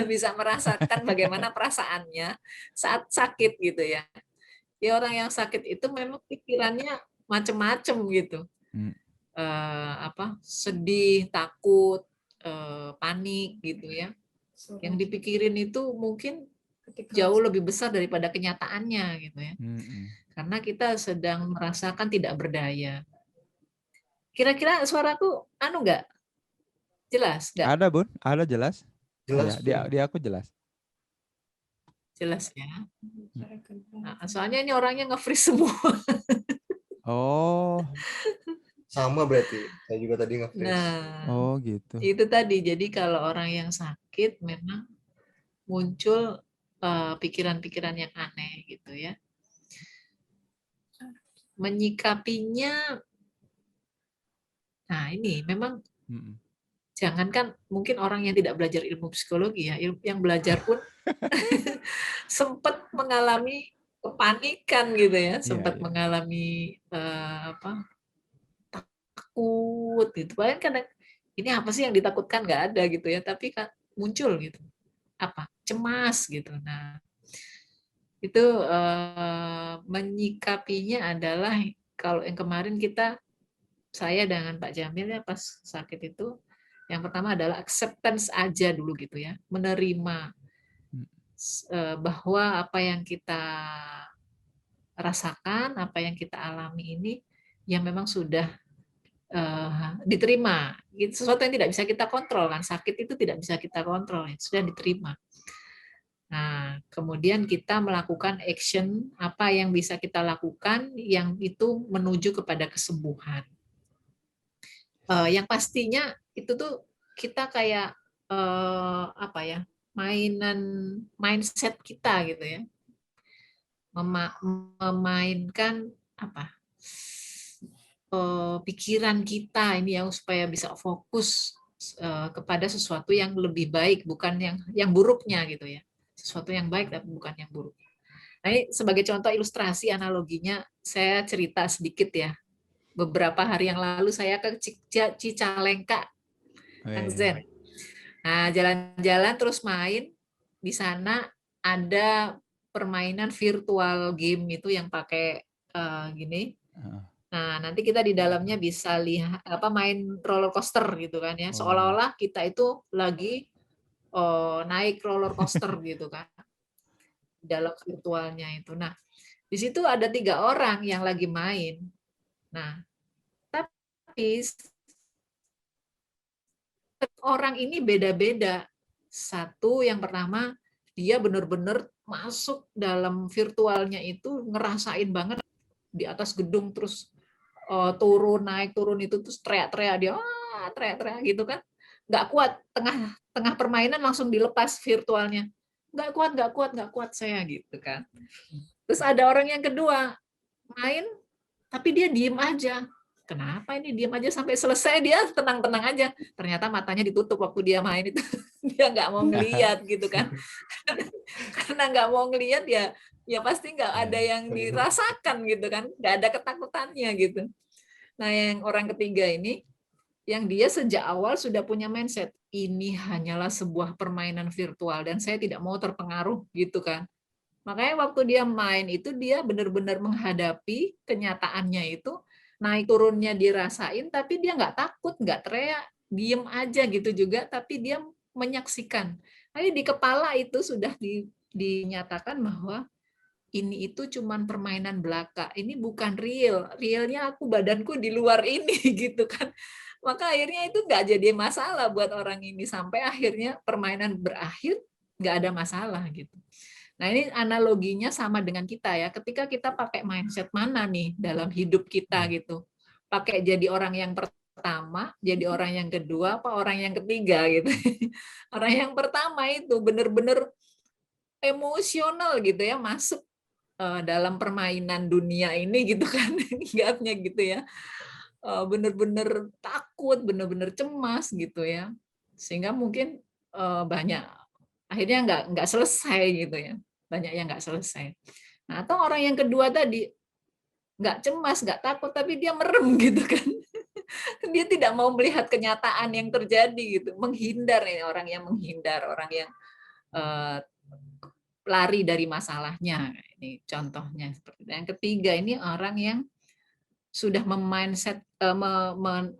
bisa merasakan bagaimana perasaannya saat sakit gitu ya. Ya orang yang sakit itu memang pikirannya macam-macam gitu. Sedih, takut, panik gitu ya. Yang dipikirin itu mungkin jauh lebih besar daripada kenyataannya gitu ya. Karena kita sedang merasakan tidak berdaya. Kira-kira suaraku enggak? Jelas enggak? Ada Bun, ada jelas. Jelas. Ya, di aku jelas. Jelas ya. Nah, soalnya ini orangnya nge-freeze semua. Oh. Sama berarti. Saya juga tadi nge-freeze. Nah, oh gitu. Itu tadi. Jadi kalau orang yang sakit memang muncul pikiran-pikiran yang aneh gitu ya. Menyikapinya, nah ini memang jangankan mungkin orang yang tidak belajar ilmu psikologi ya, yang belajar pun sempat mengalami kepanikan gitu ya, sempat mengalami takut gitu. Bahkan kadang ini apa sih yang ditakutkan, nggak ada gitu ya, tapi kan muncul gitu, cemas gitu. Nah itu menyikapinya adalah kalau yang kemarin saya dengan Pak Jamil ya pas sakit itu, yang pertama adalah acceptance aja dulu gitu ya, menerima bahwa apa yang kita rasakan, apa yang kita alami ini yang memang sudah diterima. Sesuatu yang tidak bisa kita kontrol kan, sakit itu tidak bisa kita kontrol, ya. Sudah diterima. Nah, kemudian kita melakukan action apa yang bisa kita lakukan yang itu menuju kepada kesembuhan. Yang pastinya itu tuh kita kayak mindset kita gitu ya, memainkan pikiran kita ini yang supaya bisa fokus kepada sesuatu yang lebih baik, bukan yang buruknya gitu ya, sesuatu yang baik tapi bukan yang buruk. Nah, ini sebagai contoh ilustrasi analoginya saya cerita sedikit ya. Beberapa hari yang lalu saya ke Cicalengka, Kang Zen. Nah, jalan-jalan terus main. Di sana ada permainan virtual game itu yang pakai gini. Nah, nanti kita di dalamnya bisa lihat main roller coaster gitu kan ya. Seolah-olah kita itu lagi naik roller coaster gitu kan. Dalam virtualnya itu. Nah, di situ ada 3 orang yang lagi main. Nah, tapi orang ini beda-beda. Satu yang pertama dia benar-benar masuk dalam virtualnya itu ngerasain banget di atas gedung terus turun itu terus teriak-teriak dia teriak-teriak gitu kan, nggak kuat, tengah permainan langsung dilepas virtualnya, nggak kuat saya gitu kan. Terus ada orang yang kedua main tapi dia diem aja, kenapa ini diam aja sampai selesai, dia tenang-tenang aja. Ternyata matanya ditutup waktu dia main itu. Dia nggak mau ngelihat gitu kan. Karena nggak mau ngelihat ya pasti nggak ada yang dirasakan gitu kan, nggak ada ketakutannya gitu. Nah, yang orang ketiga ini, yang dia sejak awal sudah punya mindset, ini hanyalah sebuah permainan virtual dan saya tidak mau terpengaruh gitu kan. Makanya waktu dia main itu dia benar-benar menghadapi kenyataannya itu, naik turunnya dirasain, tapi dia nggak takut, nggak teriak, diem aja gitu juga, tapi dia menyaksikan. Jadi di kepala itu sudah dinyatakan bahwa ini itu cuman permainan belaka, ini bukan real, realnya aku badanku di luar ini gitu kan. Maka akhirnya itu nggak jadi masalah buat orang ini, sampai akhirnya permainan berakhir nggak ada masalah gitu. Nah, ini analoginya sama dengan kita ya. Ketika kita pakai mindset mana nih dalam hidup kita gitu. Pakai jadi orang yang pertama, jadi orang yang kedua, apa orang yang ketiga gitu. Orang yang pertama itu benar-benar emosional gitu ya, masuk dalam permainan dunia ini gitu kan. Ingatnya gitu ya. Benar-benar takut, benar-benar cemas gitu ya. Sehingga mungkin banyak akhirnya nggak selesai gitu ya, banyak yang nggak selesai. Nah, atau orang yang kedua tadi nggak cemas, nggak takut, tapi dia merem gitu kan. Dia tidak mau melihat kenyataan yang terjadi gitu, menghindar, ini orang yang menghindar, orang yang lari dari masalahnya. Ini contohnya seperti itu. Yang ketiga ini orang yang sudah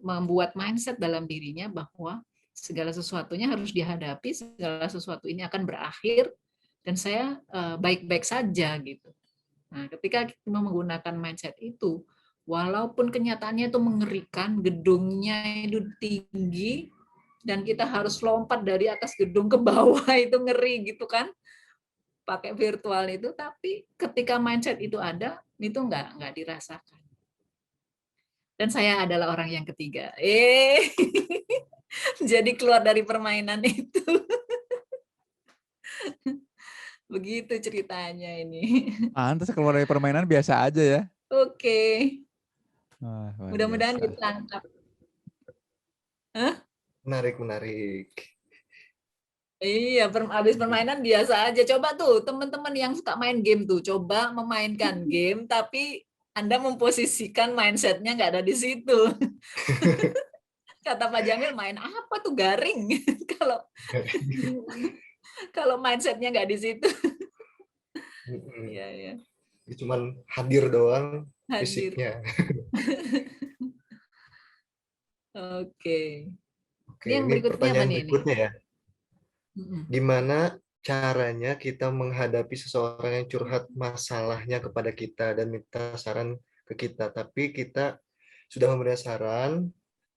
membuat mindset dalam dirinya bahwa segala sesuatunya harus dihadapi, segala sesuatu ini akan berakhir, dan saya baik-baik saja gitu. Nah, ketika kita menggunakan mindset itu, walaupun kenyataannya itu mengerikan, gedungnya itu tinggi, dan kita harus lompat dari atas gedung ke bawah, itu ngeri gitu kan, pakai virtual itu, tapi ketika mindset itu ada, itu nggak dirasakan. Dan saya adalah orang yang ketiga. Jadi keluar dari permainan itu. Begitu ceritanya ini. Pantes keluar dari permainan biasa aja ya. Oke. Wah, luar Mudah-mudahan biasa. ditangkap. Menarik. Iya, habis permainan biasa aja. Coba tuh teman-teman yang suka main game tuh, coba memainkan game, tapi Anda memposisikan mindset-nya nggak ada di situ. Kata Pak Jamil, main apa tuh, garing. Kalau mindset-nya nggak di situ. Iya, iya. Cuman hadir doang, Hadir. fisiknya. Oke. Oke, Ini yang ini berikutnya apa pertanyaan nih? berikutnya ya. Gimana caranya kita menghadapi seseorang yang curhat masalahnya kepada kita dan minta saran ke kita, tapi kita sudah memberi saran,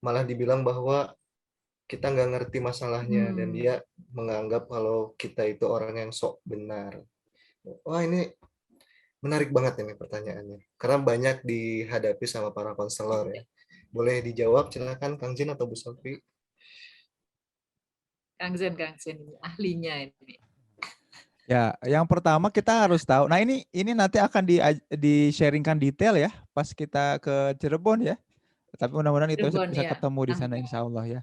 malah dibilang bahwa kita nggak ngerti masalahnya dan dia menganggap kalau kita itu orang yang sok benar. Wah, ini menarik banget ini pertanyaannya, karena banyak dihadapi sama para konselor ya. Boleh dijawab, silakan Kang Jin atau Bu Sofi. Kang Zen ahlinya ini. Ya, yang pertama kita harus tahu. Nah, ini nanti akan di-sharingkan detail ya pas kita ke Cirebon ya. Tapi mudah-mudahan itu Cirebon, bisa ya. ketemu di sana insya Allah ya.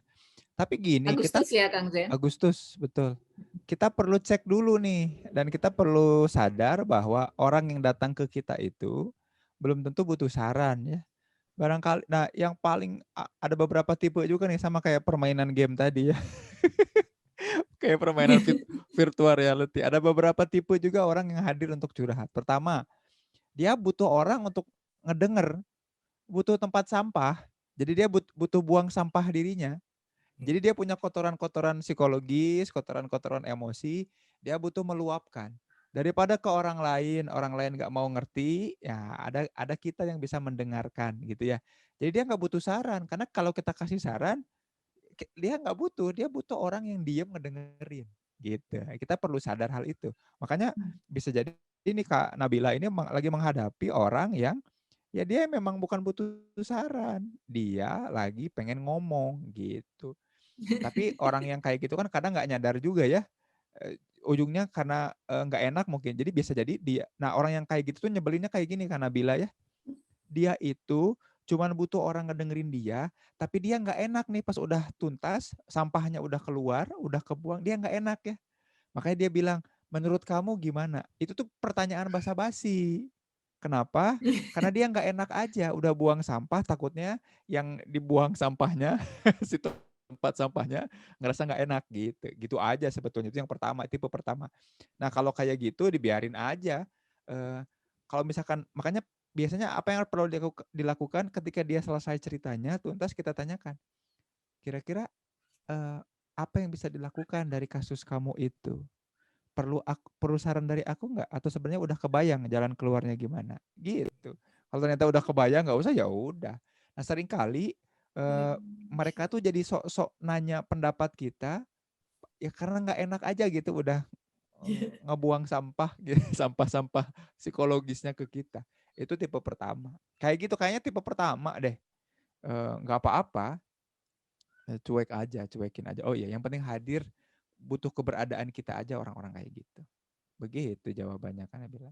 Tapi gini, Agustus ya Kang Zen? Agustus, betul. Kita perlu cek dulu nih, dan kita perlu sadar bahwa orang yang datang ke kita itu belum tentu butuh saran ya. Barangkali, nah yang paling ada beberapa tipe juga nih, sama kayak permainan game tadi ya. Kayak permainan virtual reality. Ada beberapa tipe juga orang yang hadir untuk curhat. Pertama, dia butuh orang untuk ngedenger, butuh tempat sampah. Jadi dia butuh buang sampah dirinya. Jadi dia punya kotoran-kotoran psikologis, kotoran-kotoran emosi, dia butuh meluapkan. Daripada ke orang lain nggak mau ngerti, ya ada kita yang bisa mendengarkan gitu ya. Jadi dia nggak butuh saran, karena kalau kita kasih saran, dia nggak butuh, dia butuh orang yang diem ngedengerin gitu. Kita perlu sadar hal itu. Makanya bisa jadi ini Kak Nabila ini lagi menghadapi orang yang ya dia memang bukan butuh saran, dia lagi pengen ngomong gitu. Tapi orang yang kayak gitu kan kadang nggak nyadar juga ya, ujungnya karena nggak enak mungkin. Jadi bisa jadi dia, nah orang yang kayak gitu tuh nyebelinnya kayak gini Kak Nabila ya, dia itu cuman butuh orang ngedengerin dia, tapi dia nggak enak nih pas udah tuntas, sampahnya udah keluar, udah kebuang, dia nggak enak ya. Makanya dia bilang, menurut kamu gimana? Itu tuh pertanyaan basa-basi. Kenapa? Karena dia nggak enak aja, udah buang sampah, takutnya yang dibuang sampahnya, si tempat sampahnya ngerasa nggak enak gitu. Gitu aja sebetulnya, itu yang pertama, tipe pertama. Nah kalau kayak gitu dibiarin aja. Eh, Kalau misalkan, makanya biasanya apa yang perlu dilakukan ketika dia selesai ceritanya, tuntas kita tanyakan, kira-kira apa yang bisa dilakukan dari kasus kamu itu? Perlu saran dari aku nggak? Atau sebenarnya udah kebayang jalan keluarnya gimana? Gitu. Kalau ternyata udah kebayang, nggak usah, ya udah. Nah seringkali mereka tuh jadi sok-sok nanya pendapat kita, ya karena nggak enak aja gitu, udah ngebuang sampah gitu, sampah-sampah psikologisnya ke kita. Itu tipe pertama. Kayak gitu kayaknya tipe pertama deh. Nggak apa-apa, cuek aja, cuekin aja. Oh iya, yang penting hadir, butuh keberadaan kita aja orang-orang kayak gitu. Begitu jawabannya kan Nabila.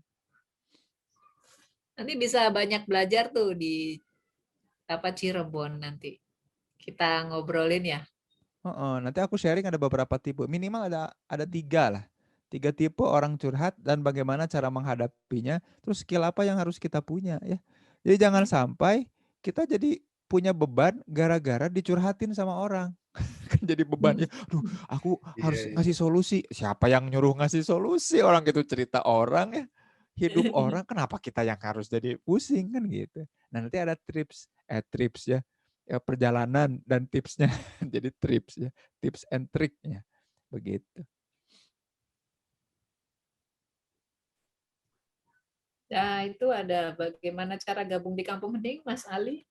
Nanti bisa banyak belajar tuh di Cirebon nanti. Kita ngobrolin ya. Nanti aku sharing ada beberapa tipe. Minimal ada 3 lah. 3 tipe orang curhat dan bagaimana cara menghadapinya. Terus skill apa yang harus kita punya ya. Jadi jangan sampai kita jadi punya beban gara-gara dicurhatin sama orang. Kan jadi beban ya. Aduh, aku Iya, harus iya. ngasih solusi. Siapa yang nyuruh ngasih solusi? Orang gitu cerita orang ya. Hidup orang, kenapa kita yang harus jadi pusing kan gitu. Nah, nanti ada tips ya, perjalanan dan tipsnya. Jadi tips ya, tips and triknya begitu. Nah, itu ada bagaimana cara gabung di Kampung Hening, Mas Ali?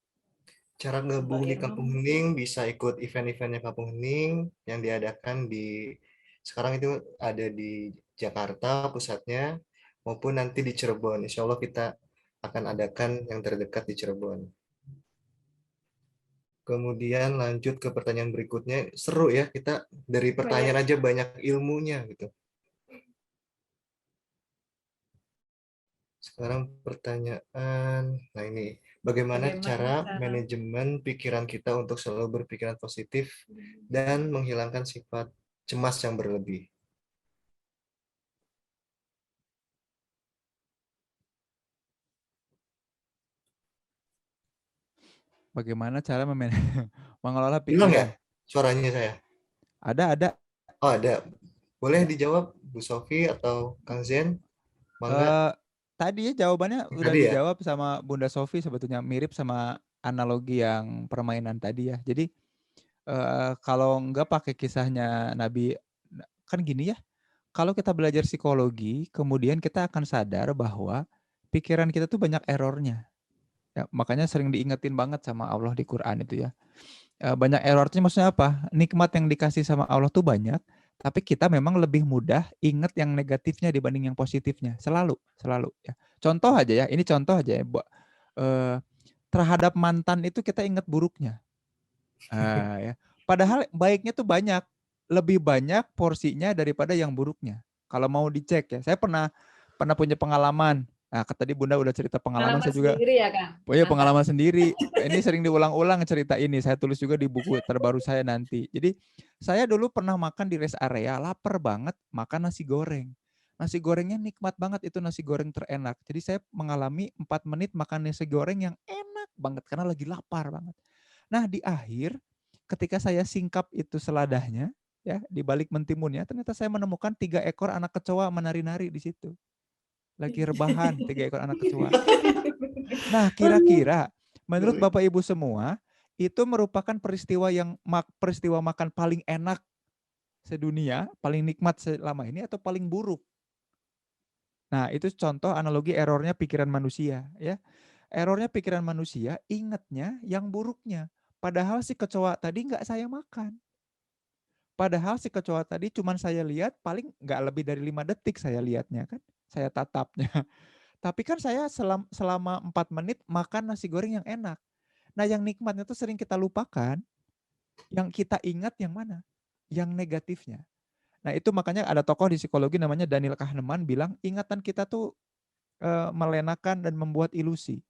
Cara gabung Mbak di Irma? Kampung Hening bisa ikut event-eventnya Kampung Hening yang diadakan di sekarang itu ada di Jakarta pusatnya maupun nanti di Cirebon. Insya Allah kita akan adakan yang terdekat di Cirebon. Kemudian lanjut ke pertanyaan berikutnya. Seru ya, kita dari pertanyaan Banyak aja banyak ilmunya gitu. Sekarang pertanyaan, nah ini, bagaimana Bagaimana cara cara manajemen pikiran kita untuk selalu berpikiran positif dan menghilangkan sifat cemas yang berlebih? Bagaimana cara mengelola Hilang ya pikiran? suaranya saya? Ada. Oh ada, boleh dijawab Bu Sofi atau Kang Zen? Mangga. Eh, Tadi ya jawabannya udah Tadi ya? dijawab sama Bunda Sofi, sebetulnya mirip sama analogi yang permainan tadi ya. Jadi kalau nggak pakai kisahnya Nabi, kan gini ya, kalau kita belajar psikologi, kemudian kita akan sadar bahwa pikiran kita tuh banyak errornya. Ya, makanya sering diingetin banget sama Allah di Quran itu ya. Banyak errornya maksudnya apa? Nikmat yang dikasih sama Allah tuh banyak, tapi kita memang lebih mudah inget yang negatifnya dibanding yang positifnya. Selalu ya. Contoh aja ya, ini contoh aja ya. Terhadap mantan itu kita inget buruknya. Ya. Padahal baiknya tuh banyak, lebih banyak porsinya daripada yang buruknya. Kalau mau dicek ya, saya pernah punya pengalaman. Nah, tadi Bunda udah cerita pengalaman, pengalaman saya juga sendiri ya, Kang? punya Mantan. pengalaman sendiri. Ini sering diulang-ulang cerita ini. Saya tulis juga di buku terbaru saya nanti. Jadi saya dulu pernah makan di rest area, lapar banget, makan nasi goreng. Nasi gorengnya nikmat banget, itu nasi goreng terenak. Jadi saya mengalami 4 menit makan nasi goreng yang enak banget karena lagi lapar banget. Nah, di akhir ketika saya singkap itu seladahnya, ya, di balik mentimunnya, ternyata saya menemukan 3 ekor anak kecoa menari-nari di situ. Lagi rebahan 3 ekor anak kecoa. Nah, kira-kira menurut Bapak Ibu semua, itu merupakan peristiwa makan paling enak sedunia, paling nikmat selama ini, atau paling buruk? Nah, itu contoh analogi errornya pikiran manusia ya. Errornya pikiran manusia ingatnya yang buruknya. Padahal si kecoa tadi nggak saya makan. Padahal si kecoa tadi cuman saya lihat paling nggak lebih dari 5 detik saya lihatnya kan. Saya tatapnya. Tapi kan saya selama 4 menit makan nasi goreng yang enak. Nah, yang nikmatnya itu sering kita lupakan. Yang kita ingat yang mana? Yang negatifnya. Nah, itu makanya ada tokoh di psikologi namanya Daniel Kahneman bilang ingatan kita tuh melenakan dan membuat ilusi.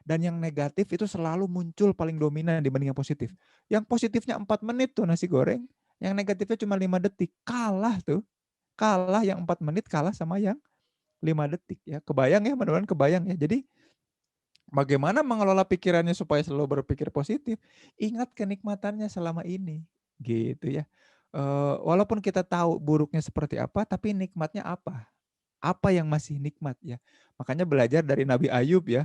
Dan yang negatif itu selalu muncul paling dominan dibanding yang positif. Yang positifnya 4 menit tuh nasi goreng, yang negatifnya cuma 5 detik. Kalah tuh. Kalah yang 4 menit kalah sama yang 5 detik ya. Kebayang ya, mudah-mudahan kebayang ya. Jadi bagaimana mengelola pikirannya supaya selalu berpikir positif? Ingat kenikmatannya selama ini, gitu ya. Walaupun kita tahu buruknya seperti apa, tapi nikmatnya apa? Apa yang masih nikmat ya? Makanya belajar dari Nabi Ayub ya.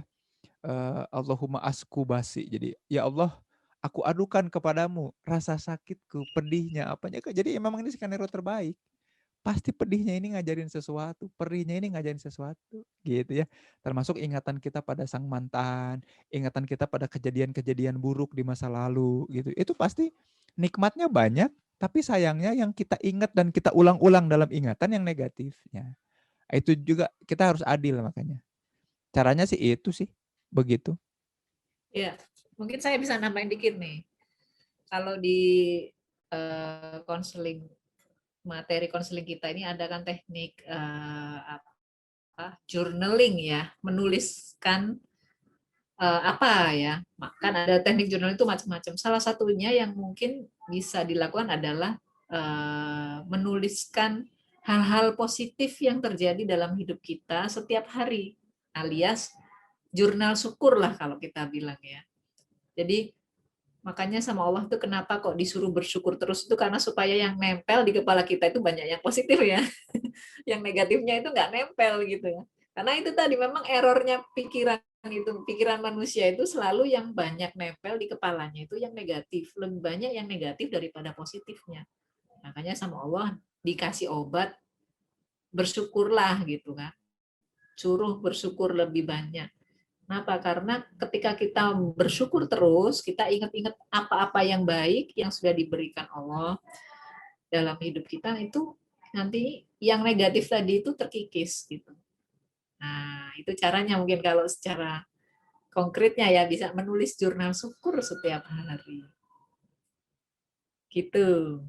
Allahumma asku basi. Jadi, ya Allah, aku adukan kepadamu rasa sakitku, pedihnya, apanya. Jadi memang ini skenario terbaik. Pasti pedihnya ini ngajarin sesuatu, perihnya ini ngajarin sesuatu, gitu ya. Termasuk ingatan kita pada sang mantan, ingatan kita pada kejadian-kejadian buruk di masa lalu, gitu. Itu pasti nikmatnya banyak, tapi sayangnya yang kita ingat dan kita ulang-ulang dalam ingatan yang negatifnya. Itu juga kita harus adil makanya. Caranya sih itu sih, begitu. Ya, mungkin saya bisa nambahin dikit nih. Kalau di konseling, materi konseling kita ini ada kan teknik journaling ya, menuliskan apa ya. Kan ada teknik journaling itu macam-macam. Salah satunya yang mungkin bisa dilakukan adalah menuliskan hal-hal positif yang terjadi dalam hidup kita setiap hari, alias jurnal syukur lah kalau kita bilang ya. Jadi makanya sama Allah tuh kenapa kok disuruh bersyukur terus itu karena supaya yang nempel di kepala kita itu banyak yang positif ya. Yang negatifnya itu nggak nempel gitu ya. Karena itu tadi memang errornya pikiran itu, pikiran manusia itu selalu yang banyak nempel di kepalanya itu yang negatif, lebih banyak yang negatif daripada positifnya. Makanya sama Allah dikasih obat bersyukurlah gitu kan. Suruh bersyukur lebih banyak. Kenapa? Karena ketika kita bersyukur terus, kita ingat-ingat apa-apa yang baik yang sudah diberikan Allah dalam hidup kita, itu nanti yang negatif tadi itu terkikis gitu. Nah, itu caranya mungkin kalau secara konkretnya ya bisa menulis jurnal syukur setiap hari. Gitu.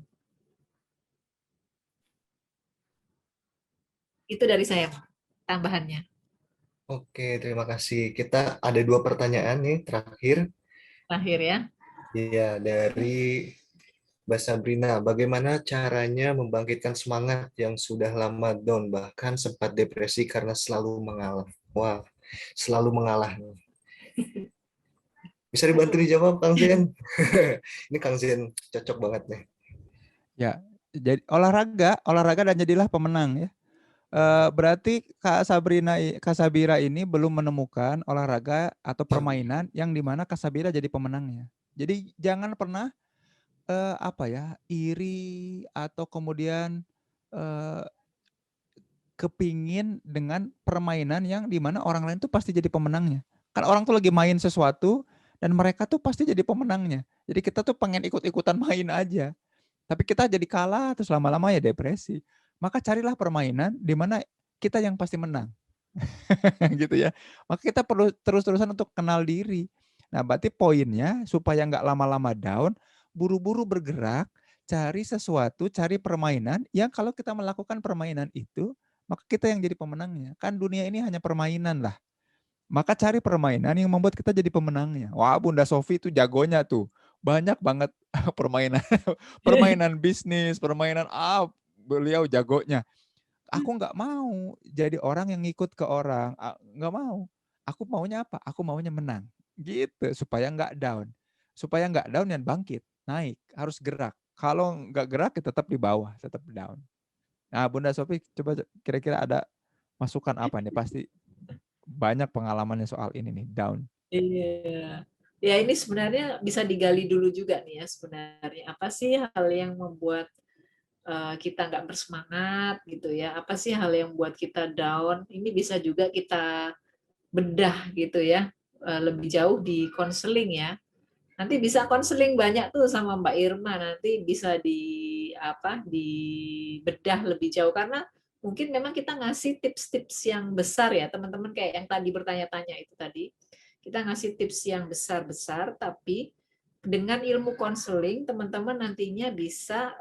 Itu dari saya tambahannya. Oke, terima kasih. Kita ada 2 pertanyaan nih terakhir. Terakhir ya. Ya, dari Mbak Sabrina, bagaimana caranya membangkitkan semangat yang sudah lama down, bahkan sempat depresi karena selalu mengalah? Wah, selalu mengalah. Bisa dibantu dijawab, Kang Zen? Ini Kang Zen cocok banget nih. Ya, jadi olahraga dan jadilah pemenang ya. Berarti Kak Sabira ini belum menemukan olahraga atau permainan yang dimana Kak Sabira jadi pemenangnya. Jadi jangan pernah iri atau kemudian kepingin dengan permainan yang dimana orang lain tuh pasti jadi pemenangnya. Kan orang tuh lagi main sesuatu dan mereka tuh pasti jadi pemenangnya. Jadi kita tuh pengen ikut-ikutan main aja. Tapi kita jadi kalah terus lama-lama ya depresi. Maka carilah permainan di mana kita yang pasti menang. Gitu ya. Maka kita perlu terus-terusan untuk kenal diri. Nah, berarti poinnya supaya nggak lama-lama down, buru-buru bergerak, cari sesuatu, cari permainan yang kalau kita melakukan permainan itu, maka kita yang jadi pemenangnya. Kan dunia ini hanya permainan lah. Maka cari permainan yang membuat kita jadi pemenangnya. Wah, Bunda Sofi itu jagonya tuh. Banyak banget permainan permainan bisnis, permainan beliau jagonya. Aku nggak mau jadi orang yang ngikut ke orang, nggak mau. Aku maunya apa? Aku maunya menang. Gitu, supaya nggak down. Supaya nggak down dan bangkit, naik, harus gerak. Kalau nggak gerak ya tetap di bawah, tetap down. Nah, Bunda Sofi coba kira-kira ada masukan apa nih? Pasti banyak pengalamannya soal ini nih, down. Iya. Ya ini sebenarnya bisa digali dulu juga nih ya sebenarnya. Apa sih hal yang membuat kita nggak bersemangat gitu ya? Apa sih hal yang membuat kita down? Ini bisa juga kita bedah gitu ya. Lebih jauh di konseling ya. Nanti bisa konseling banyak tuh sama Mbak Irma, nanti bisa dibedah lebih jauh karena mungkin memang kita ngasih tips-tips yang besar ya teman-teman, kayak yang tadi bertanya-tanya itu tadi. Kita ngasih tips yang besar-besar, tapi dengan ilmu konseling teman-teman nantinya bisa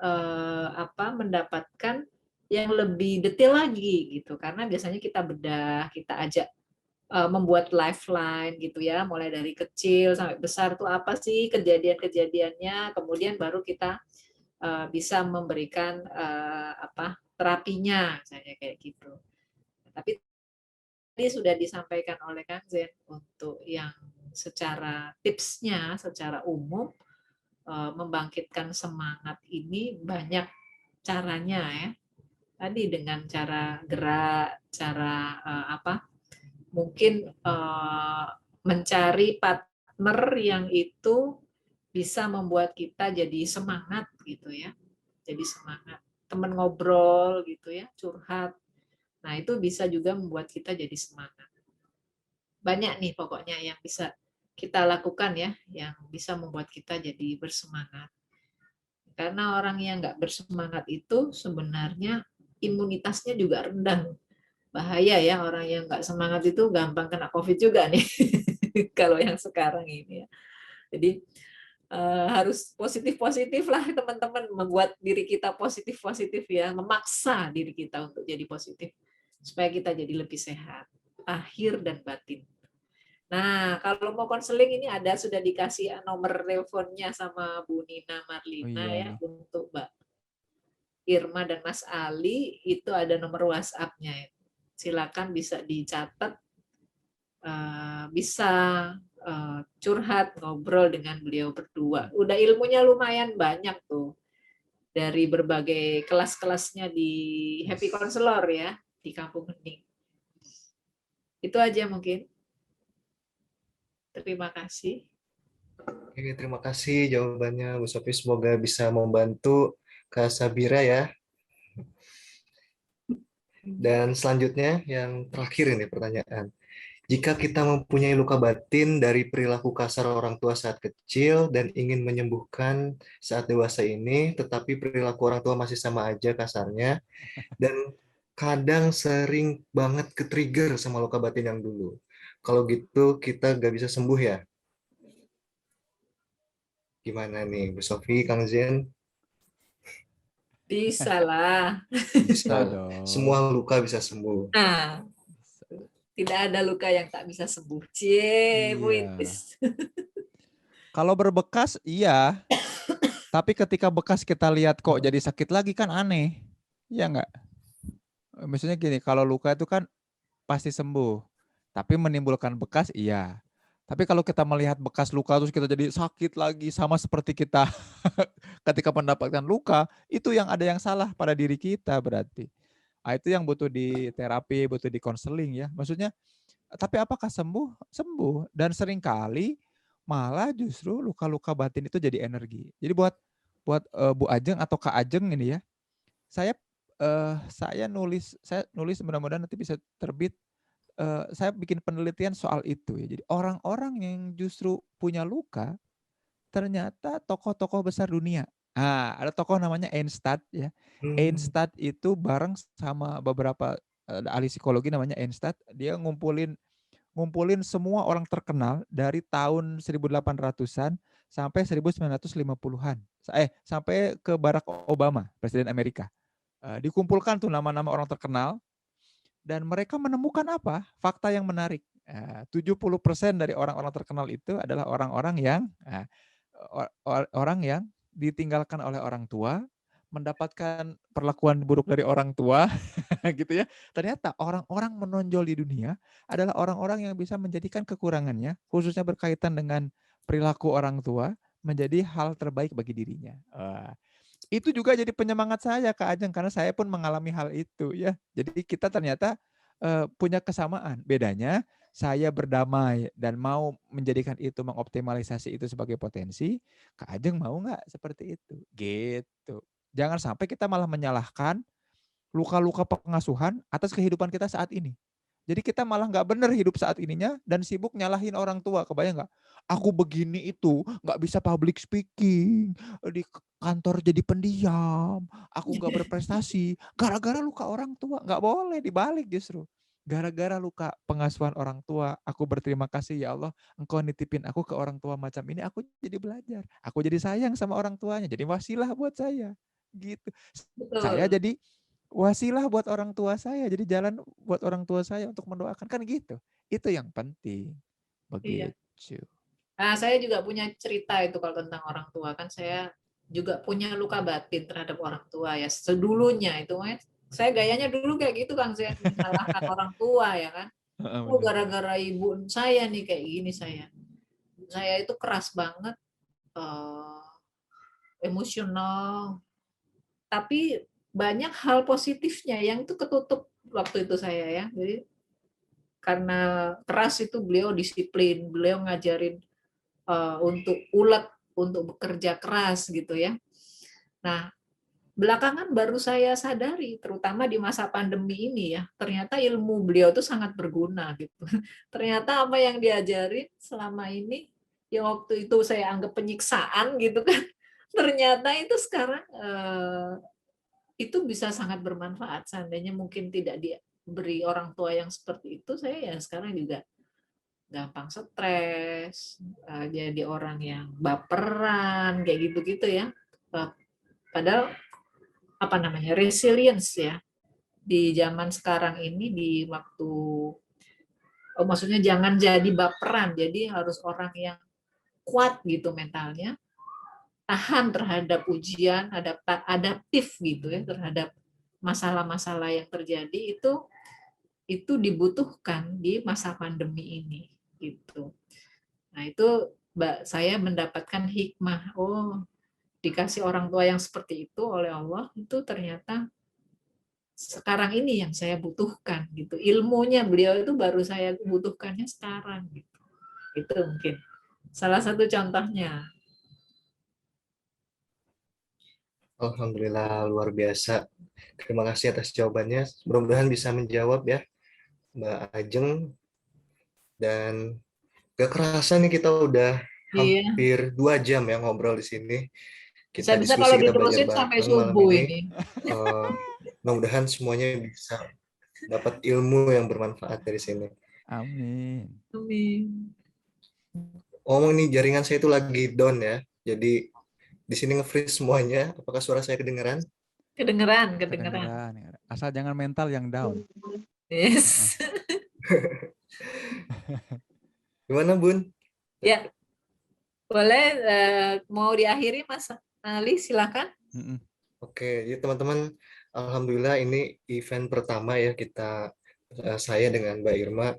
mendapatkan yang lebih detail lagi gitu. Karena biasanya kita bedah, kita ajak membuat lifeline gitu ya, mulai dari kecil sampai besar tuh apa sih kejadian-kejadiannya, kemudian baru kita bisa memberikan terapinya, misalnya kayak gitu. Tapi tadi sudah disampaikan oleh Kang Zen untuk yang secara tipsnya, secara umum membangkitkan semangat ini banyak caranya ya. Tadi dengan cara gerak, cara mungkin mencari partner yang itu bisa membuat kita jadi semangat gitu ya. Jadi semangat. Teman ngobrol gitu ya, curhat. Nah, itu bisa juga membuat kita jadi semangat. Banyak nih pokoknya yang bisa kita lakukan ya, yang bisa membuat kita jadi bersemangat. Karena orang yang nggak bersemangat itu sebenarnya imunitasnya juga rendah. Bahaya ya, orang yang nggak semangat itu gampang kena COVID juga nih. Kalau yang sekarang ini ya. Jadi harus positif-positif lah teman-teman, membuat diri kita positif-positif ya, memaksa diri kita untuk jadi positif supaya kita jadi lebih sehat lahir dan batin. Nah, kalau mau konseling ini sudah dikasih nomor teleponnya sama Bu Nina Oh Marlina iya ya, nih. untuk Mbak Irma dan Mas Ali itu ada nomor WhatsApp-nya. Silakan bisa dicatat, bisa curhat, ngobrol dengan beliau berdua. Udah ilmunya lumayan banyak tuh. Dari berbagai kelas-kelasnya di Happy Counselor ya, di Kampung Hening. Itu aja mungkin. Terima kasih. Oke, terima kasih jawabannya Bu Sofi. Semoga bisa membantu Kak Sabira ya. Dan selanjutnya yang terakhir ini pertanyaan. Jika kita mempunyai luka batin dari perilaku kasar orang tua saat kecil dan ingin menyembuhkan saat dewasa ini, tetapi perilaku orang tua masih sama aja kasarnya, dan kadang sering banget ke-trigger sama luka batin yang dulu. Kalau gitu kita nggak bisa sembuh ya? Gimana nih, Bu Sofi, Kang Zen? Bisa lah. Bisa Bisa, semua dong. luka bisa sembuh. Nah, tidak ada luka yang tak bisa sembuh. Cie, Iya. puitis. Kalau berbekas, iya. Tapi ketika bekas kita lihat kok jadi sakit lagi kan aneh. Iya nggak? Misalnya gini, kalau luka itu kan pasti sembuh. Tapi menimbulkan bekas, iya. Tapi kalau kita melihat bekas luka terus kita jadi sakit lagi sama seperti kita ketika mendapatkan luka, itu yang ada yang salah pada diri kita berarti. Ah, itu yang butuh di terapi, butuh di konseling ya. Maksudnya, tapi apakah sembuh? Sembuh. Dan seringkali malah justru luka-luka batin itu jadi energi. Jadi buat buat Bu Ajeng atau Kak Ajeng ini ya, saya saya nulis mudah-mudahan nanti bisa terbit. Saya bikin penelitian soal itu ya. Jadi orang-orang yang justru punya luka ternyata tokoh-tokoh besar dunia. Ah, ada tokoh namanya Einstein ya. Hmm. Einstein itu bareng sama beberapa ahli psikologi namanya Einstein, dia ngumpulin ngumpulin semua orang terkenal dari tahun 1800-an sampai 1950-an. Sampai ke Barack Obama, Presiden Amerika. Dikumpulkan tuh nama-nama orang terkenal dan mereka menemukan apa? Fakta yang menarik. 70% dari orang-orang terkenal itu adalah orang-orang yang orang yang ditinggalkan oleh orang tua, mendapatkan perlakuan buruk dari orang tua, gitu ya. Ternyata orang-orang menonjol di dunia adalah orang-orang yang bisa menjadikan kekurangannya, khususnya berkaitan dengan perilaku orang tua, menjadi hal terbaik bagi dirinya. Itu juga jadi penyemangat saya Kak Ajeng karena saya pun mengalami hal itu ya. Jadi kita ternyata punya kesamaan. Bedanya saya berdamai dan mau menjadikan itu mengoptimalisasi itu sebagai potensi, Kak Ajeng mau nggak seperti itu? Gitu. Jangan sampai kita malah menyalahkan luka-luka pengasuhan atas kehidupan kita saat ini. Jadi kita malah nggak benar hidup saat ininya dan sibuk nyalahin orang tua. Kebayang nggak? Aku begini itu nggak bisa public speaking, di kantor jadi pendiam, aku nggak berprestasi, gara-gara luka orang tua. Nggak boleh, dibalik justru. Gara-gara luka pengasuhan orang tua, aku berterima kasih ya Allah, Engkau nitipin aku ke orang tua macam ini, aku jadi belajar. Aku jadi sayang sama orang tuanya, jadi wasilah buat saya. Gitu. Saya Betul. jadi wasilah buat orang tua saya, jadi jalan buat orang tua saya untuk mendoakan, kan gitu. Itu yang penting. Iya. Begitu. Nah, saya juga punya cerita itu kalau tentang orang tua. Kan saya juga punya luka batin terhadap orang tua ya. Sedulunya itu, saya gayanya dulu kayak gitu, Kang, saya menyalahkan orang tua ya kan. Oh, Benar. gara-gara ibu saya nih kayak gini saya. Saya itu keras banget, emosional. Tapi banyak hal positifnya yang itu ketutup waktu itu saya ya. Jadi karena keras itu beliau disiplin, beliau ngajarin untuk ulet, untuk bekerja keras gitu ya. Nah, belakangan baru saya sadari, terutama di masa pandemi ini ya, ternyata ilmu beliau itu sangat berguna gitu. Ternyata apa yang diajarin selama ini, yang waktu itu saya anggap penyiksaan gitu kan, ternyata itu sekarang itu bisa sangat bermanfaat. Seandainya mungkin tidak diberi orang tua yang seperti itu, saya ya sekarang juga gampang stres, jadi orang yang baperan, kayak gitu-gitu ya. Padahal apa namanya, resilience ya, di zaman sekarang ini, di waktu, maksudnya jangan jadi baperan, jadi harus orang yang kuat gitu mentalnya, tahan terhadap ujian, adaptif gitu ya, terhadap masalah-masalah yang terjadi, itu dibutuhkan di masa pandemi ini gitu. Nah, itu saya mendapatkan hikmah, oh, dikasih orang tua yang seperti itu oleh Allah, itu ternyata sekarang ini yang saya butuhkan gitu. Ilmunya beliau itu baru saya butuhkannya sekarang gitu. Itu mungkin salah satu contohnya. Alhamdulillah, luar biasa. Terima kasih atas jawabannya. Mudah-mudahan bisa menjawab ya, Mbak Ajeng. Dan gak kerasa nih kita udah Iya, hampir 2 jam ya ngobrol di sini. Kita bisa-bisa diskusi, kalau kita belajar diterusin sampai bareng malam subuh ini. ini. Mudah-mudahan semuanya bisa dapat ilmu yang bermanfaat dari sini. Amin. Amin. Ngomong nih, jaringan saya itu lagi down ya. Jadi di sini nge-freeze semuanya. Apakah suara saya kedengeran? Kedengeran. Kedengeran. Asal jangan mental yang down. Yes. Gimana, Bun? Ya, boleh, mau diakhiri Mas Ali, silakan. Oke, jadi teman-teman, alhamdulillah ini event pertama ya saya dengan Mbak Irma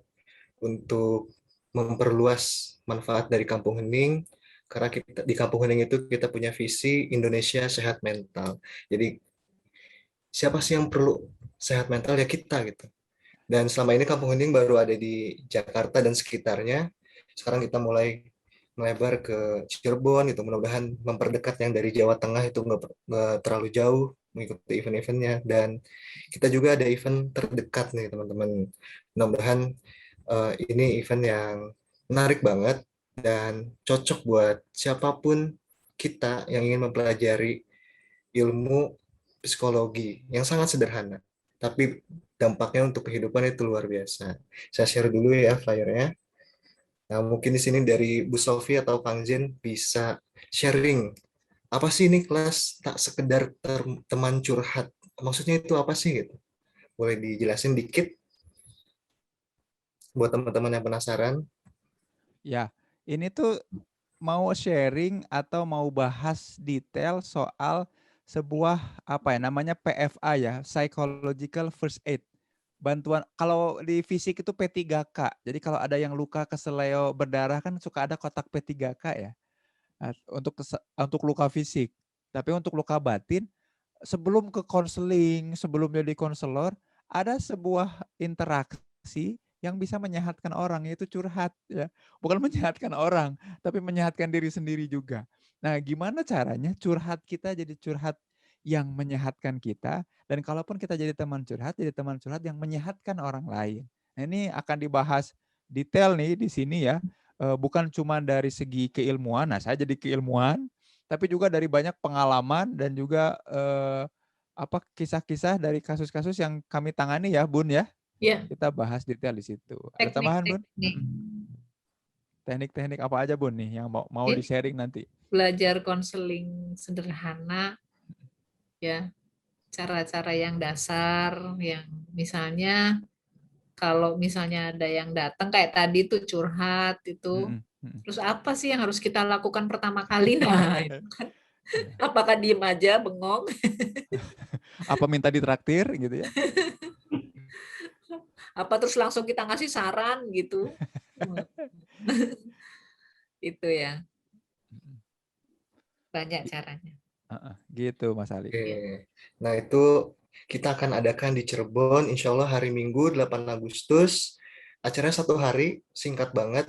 untuk memperluas manfaat dari Kampung Hening, karena kita di Kampung Hening itu kita punya visi Indonesia sehat mental. Jadi siapa sih yang perlu sehat mental, ya kita gitu. Dan selama ini Kampung Hening baru ada di Jakarta dan sekitarnya. Sekarang kita mulai melebar ke Cirebon gitu. Mudah-mudahan memperdekat yang dari Jawa Tengah itu nggak terlalu jauh mengikuti event-eventnya. Dan kita juga ada event terdekat nih teman-teman. Mudah-mudahan ini event yang menarik banget dan cocok buat siapapun kita yang ingin mempelajari ilmu psikologi yang sangat sederhana, tapi dampaknya untuk kehidupan itu luar biasa. Saya share dulu ya flyernya. Nah, mungkin di sini dari Bu Sofi atau Kang Jen bisa sharing, apa sih ini kelas tak sekedar teman curhat. Maksudnya itu apa sih gitu? Boleh dijelasin dikit buat teman-teman yang penasaran? Ya, ini tuh mau sharing atau mau bahas detail soal sebuah apa ya namanya PFA ya, Psychological First Aid. Bantuan kalau di fisik itu P3K. Jadi kalau ada yang luka keseleo berdarah kan suka ada kotak P3K ya. Nah, untuk luka fisik. Tapi untuk luka batin sebelum ke konseling, sebelum jadi konselor, ada sebuah interaksi yang bisa menyehatkan orang, yaitu curhat ya. Bukan menyehatkan orang, tapi menyehatkan diri sendiri juga. Nah, gimana caranya curhat kita jadi curhat yang menyehatkan kita, dan kalaupun kita jadi teman curhat yang menyehatkan orang lain. Nah, ini akan dibahas detail nih di sini ya. Bukan cuma dari segi keilmuan, nah saya jadi keilmuan, tapi juga dari banyak pengalaman dan juga kisah-kisah dari kasus-kasus yang kami tangani ya, Bun ya. Ya, Kita bahas detail di situ. Ada tambahan, Bun? teknik-teknik. Teknik-teknik apa aja, Bun nih yang mau Ini di-sharing nanti? belajar konseling sederhana ya, cara-cara yang dasar, yang misalnya kalau misalnya ada yang datang kayak tadi tuh curhat itu, terus apa sih yang harus kita lakukan pertama kali? Nah, itu kan. Apakah diem aja, bengong? Apa minta ditraktir gitu ya? Apa terus langsung kita ngasih saran gitu? Itu ya, banyak caranya. Gitu Mas Ali. Oke. Nah, itu kita akan adakan di Cirebon, insya Allah hari Minggu 8 Agustus. Acaranya 1 hari, singkat banget.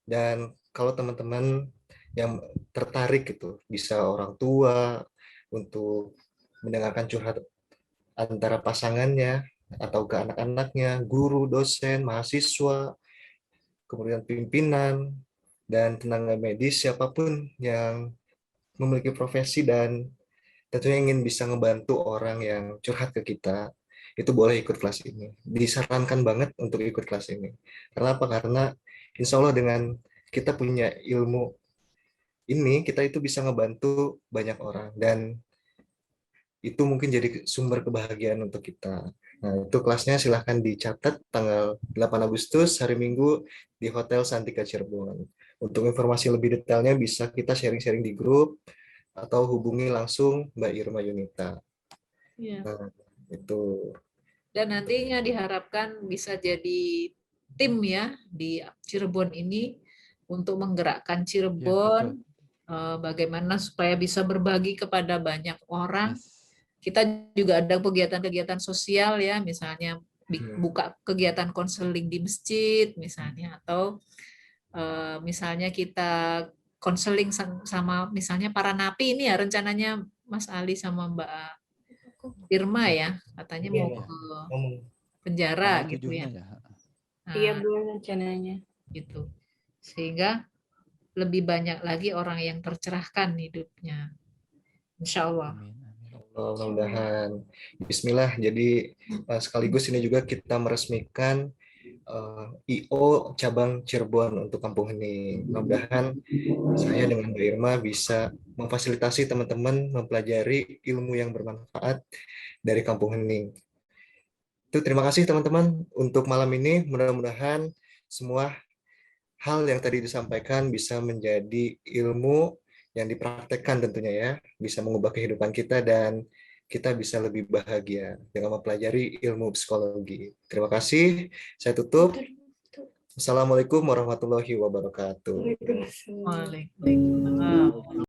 Dan kalau teman-teman yang tertarik gitu, bisa orang tua untuk mendengarkan curhat antara pasangannya atau ke anak-anaknya, guru, dosen, mahasiswa, kemudian pimpinan, dan tenaga medis, siapapun yang memiliki profesi dan tentunya ingin bisa ngebantu orang yang curhat ke kita, itu boleh ikut kelas ini. Disarankan banget untuk ikut kelas ini. Karena apa? Karena insya Allah dengan kita punya ilmu ini, kita itu bisa ngebantu banyak orang. Dan itu mungkin jadi sumber kebahagiaan untuk kita. Nah, itu kelasnya silahkan dicatat tanggal 8 Agustus, hari Minggu, di Hotel Santika Cirebon. Untuk informasi lebih detailnya bisa kita sharing-sharing di grup, atau hubungi langsung Mbak Irma Yunita. Ya. Nah, itu. Dan nantinya diharapkan bisa jadi tim ya di Cirebon ini untuk menggerakkan Cirebon, bagaimana supaya bisa berbagi kepada banyak orang. Kita juga ada kegiatan-kegiatan sosial ya, misalnya buka kegiatan konseling di masjid misalnya, atau misalnya kita konseling sama misalnya para napi ini ya, rencananya Mas Ali sama Mbak Irma ya, katanya mau ke penjara Tanggal gitu 7-nya ya. ya. Iya Bu, rencananya. Gitu. Sehingga lebih banyak lagi orang yang tercerahkan hidupnya. Insya Allah. Amin. Mudah-mudahan. Bismillah. Jadi sekaligus ini juga kita meresmikan IO cabang Cirebon untuk Kampung Hening. Mudah-mudahan saya dengan Mbak Irma bisa memfasilitasi teman-teman mempelajari ilmu yang bermanfaat dari Kampung Hening. Itu terima kasih teman-teman untuk malam ini. Mudah-mudahan semua hal yang tadi disampaikan bisa menjadi ilmu yang dipraktekkan tentunya ya, bisa mengubah kehidupan kita dan kita bisa lebih bahagia dengan mempelajari ilmu psikologi. Terima kasih. Saya tutup. Assalamualaikum warahmatullahi wabarakatuh. Waalaikumsalam.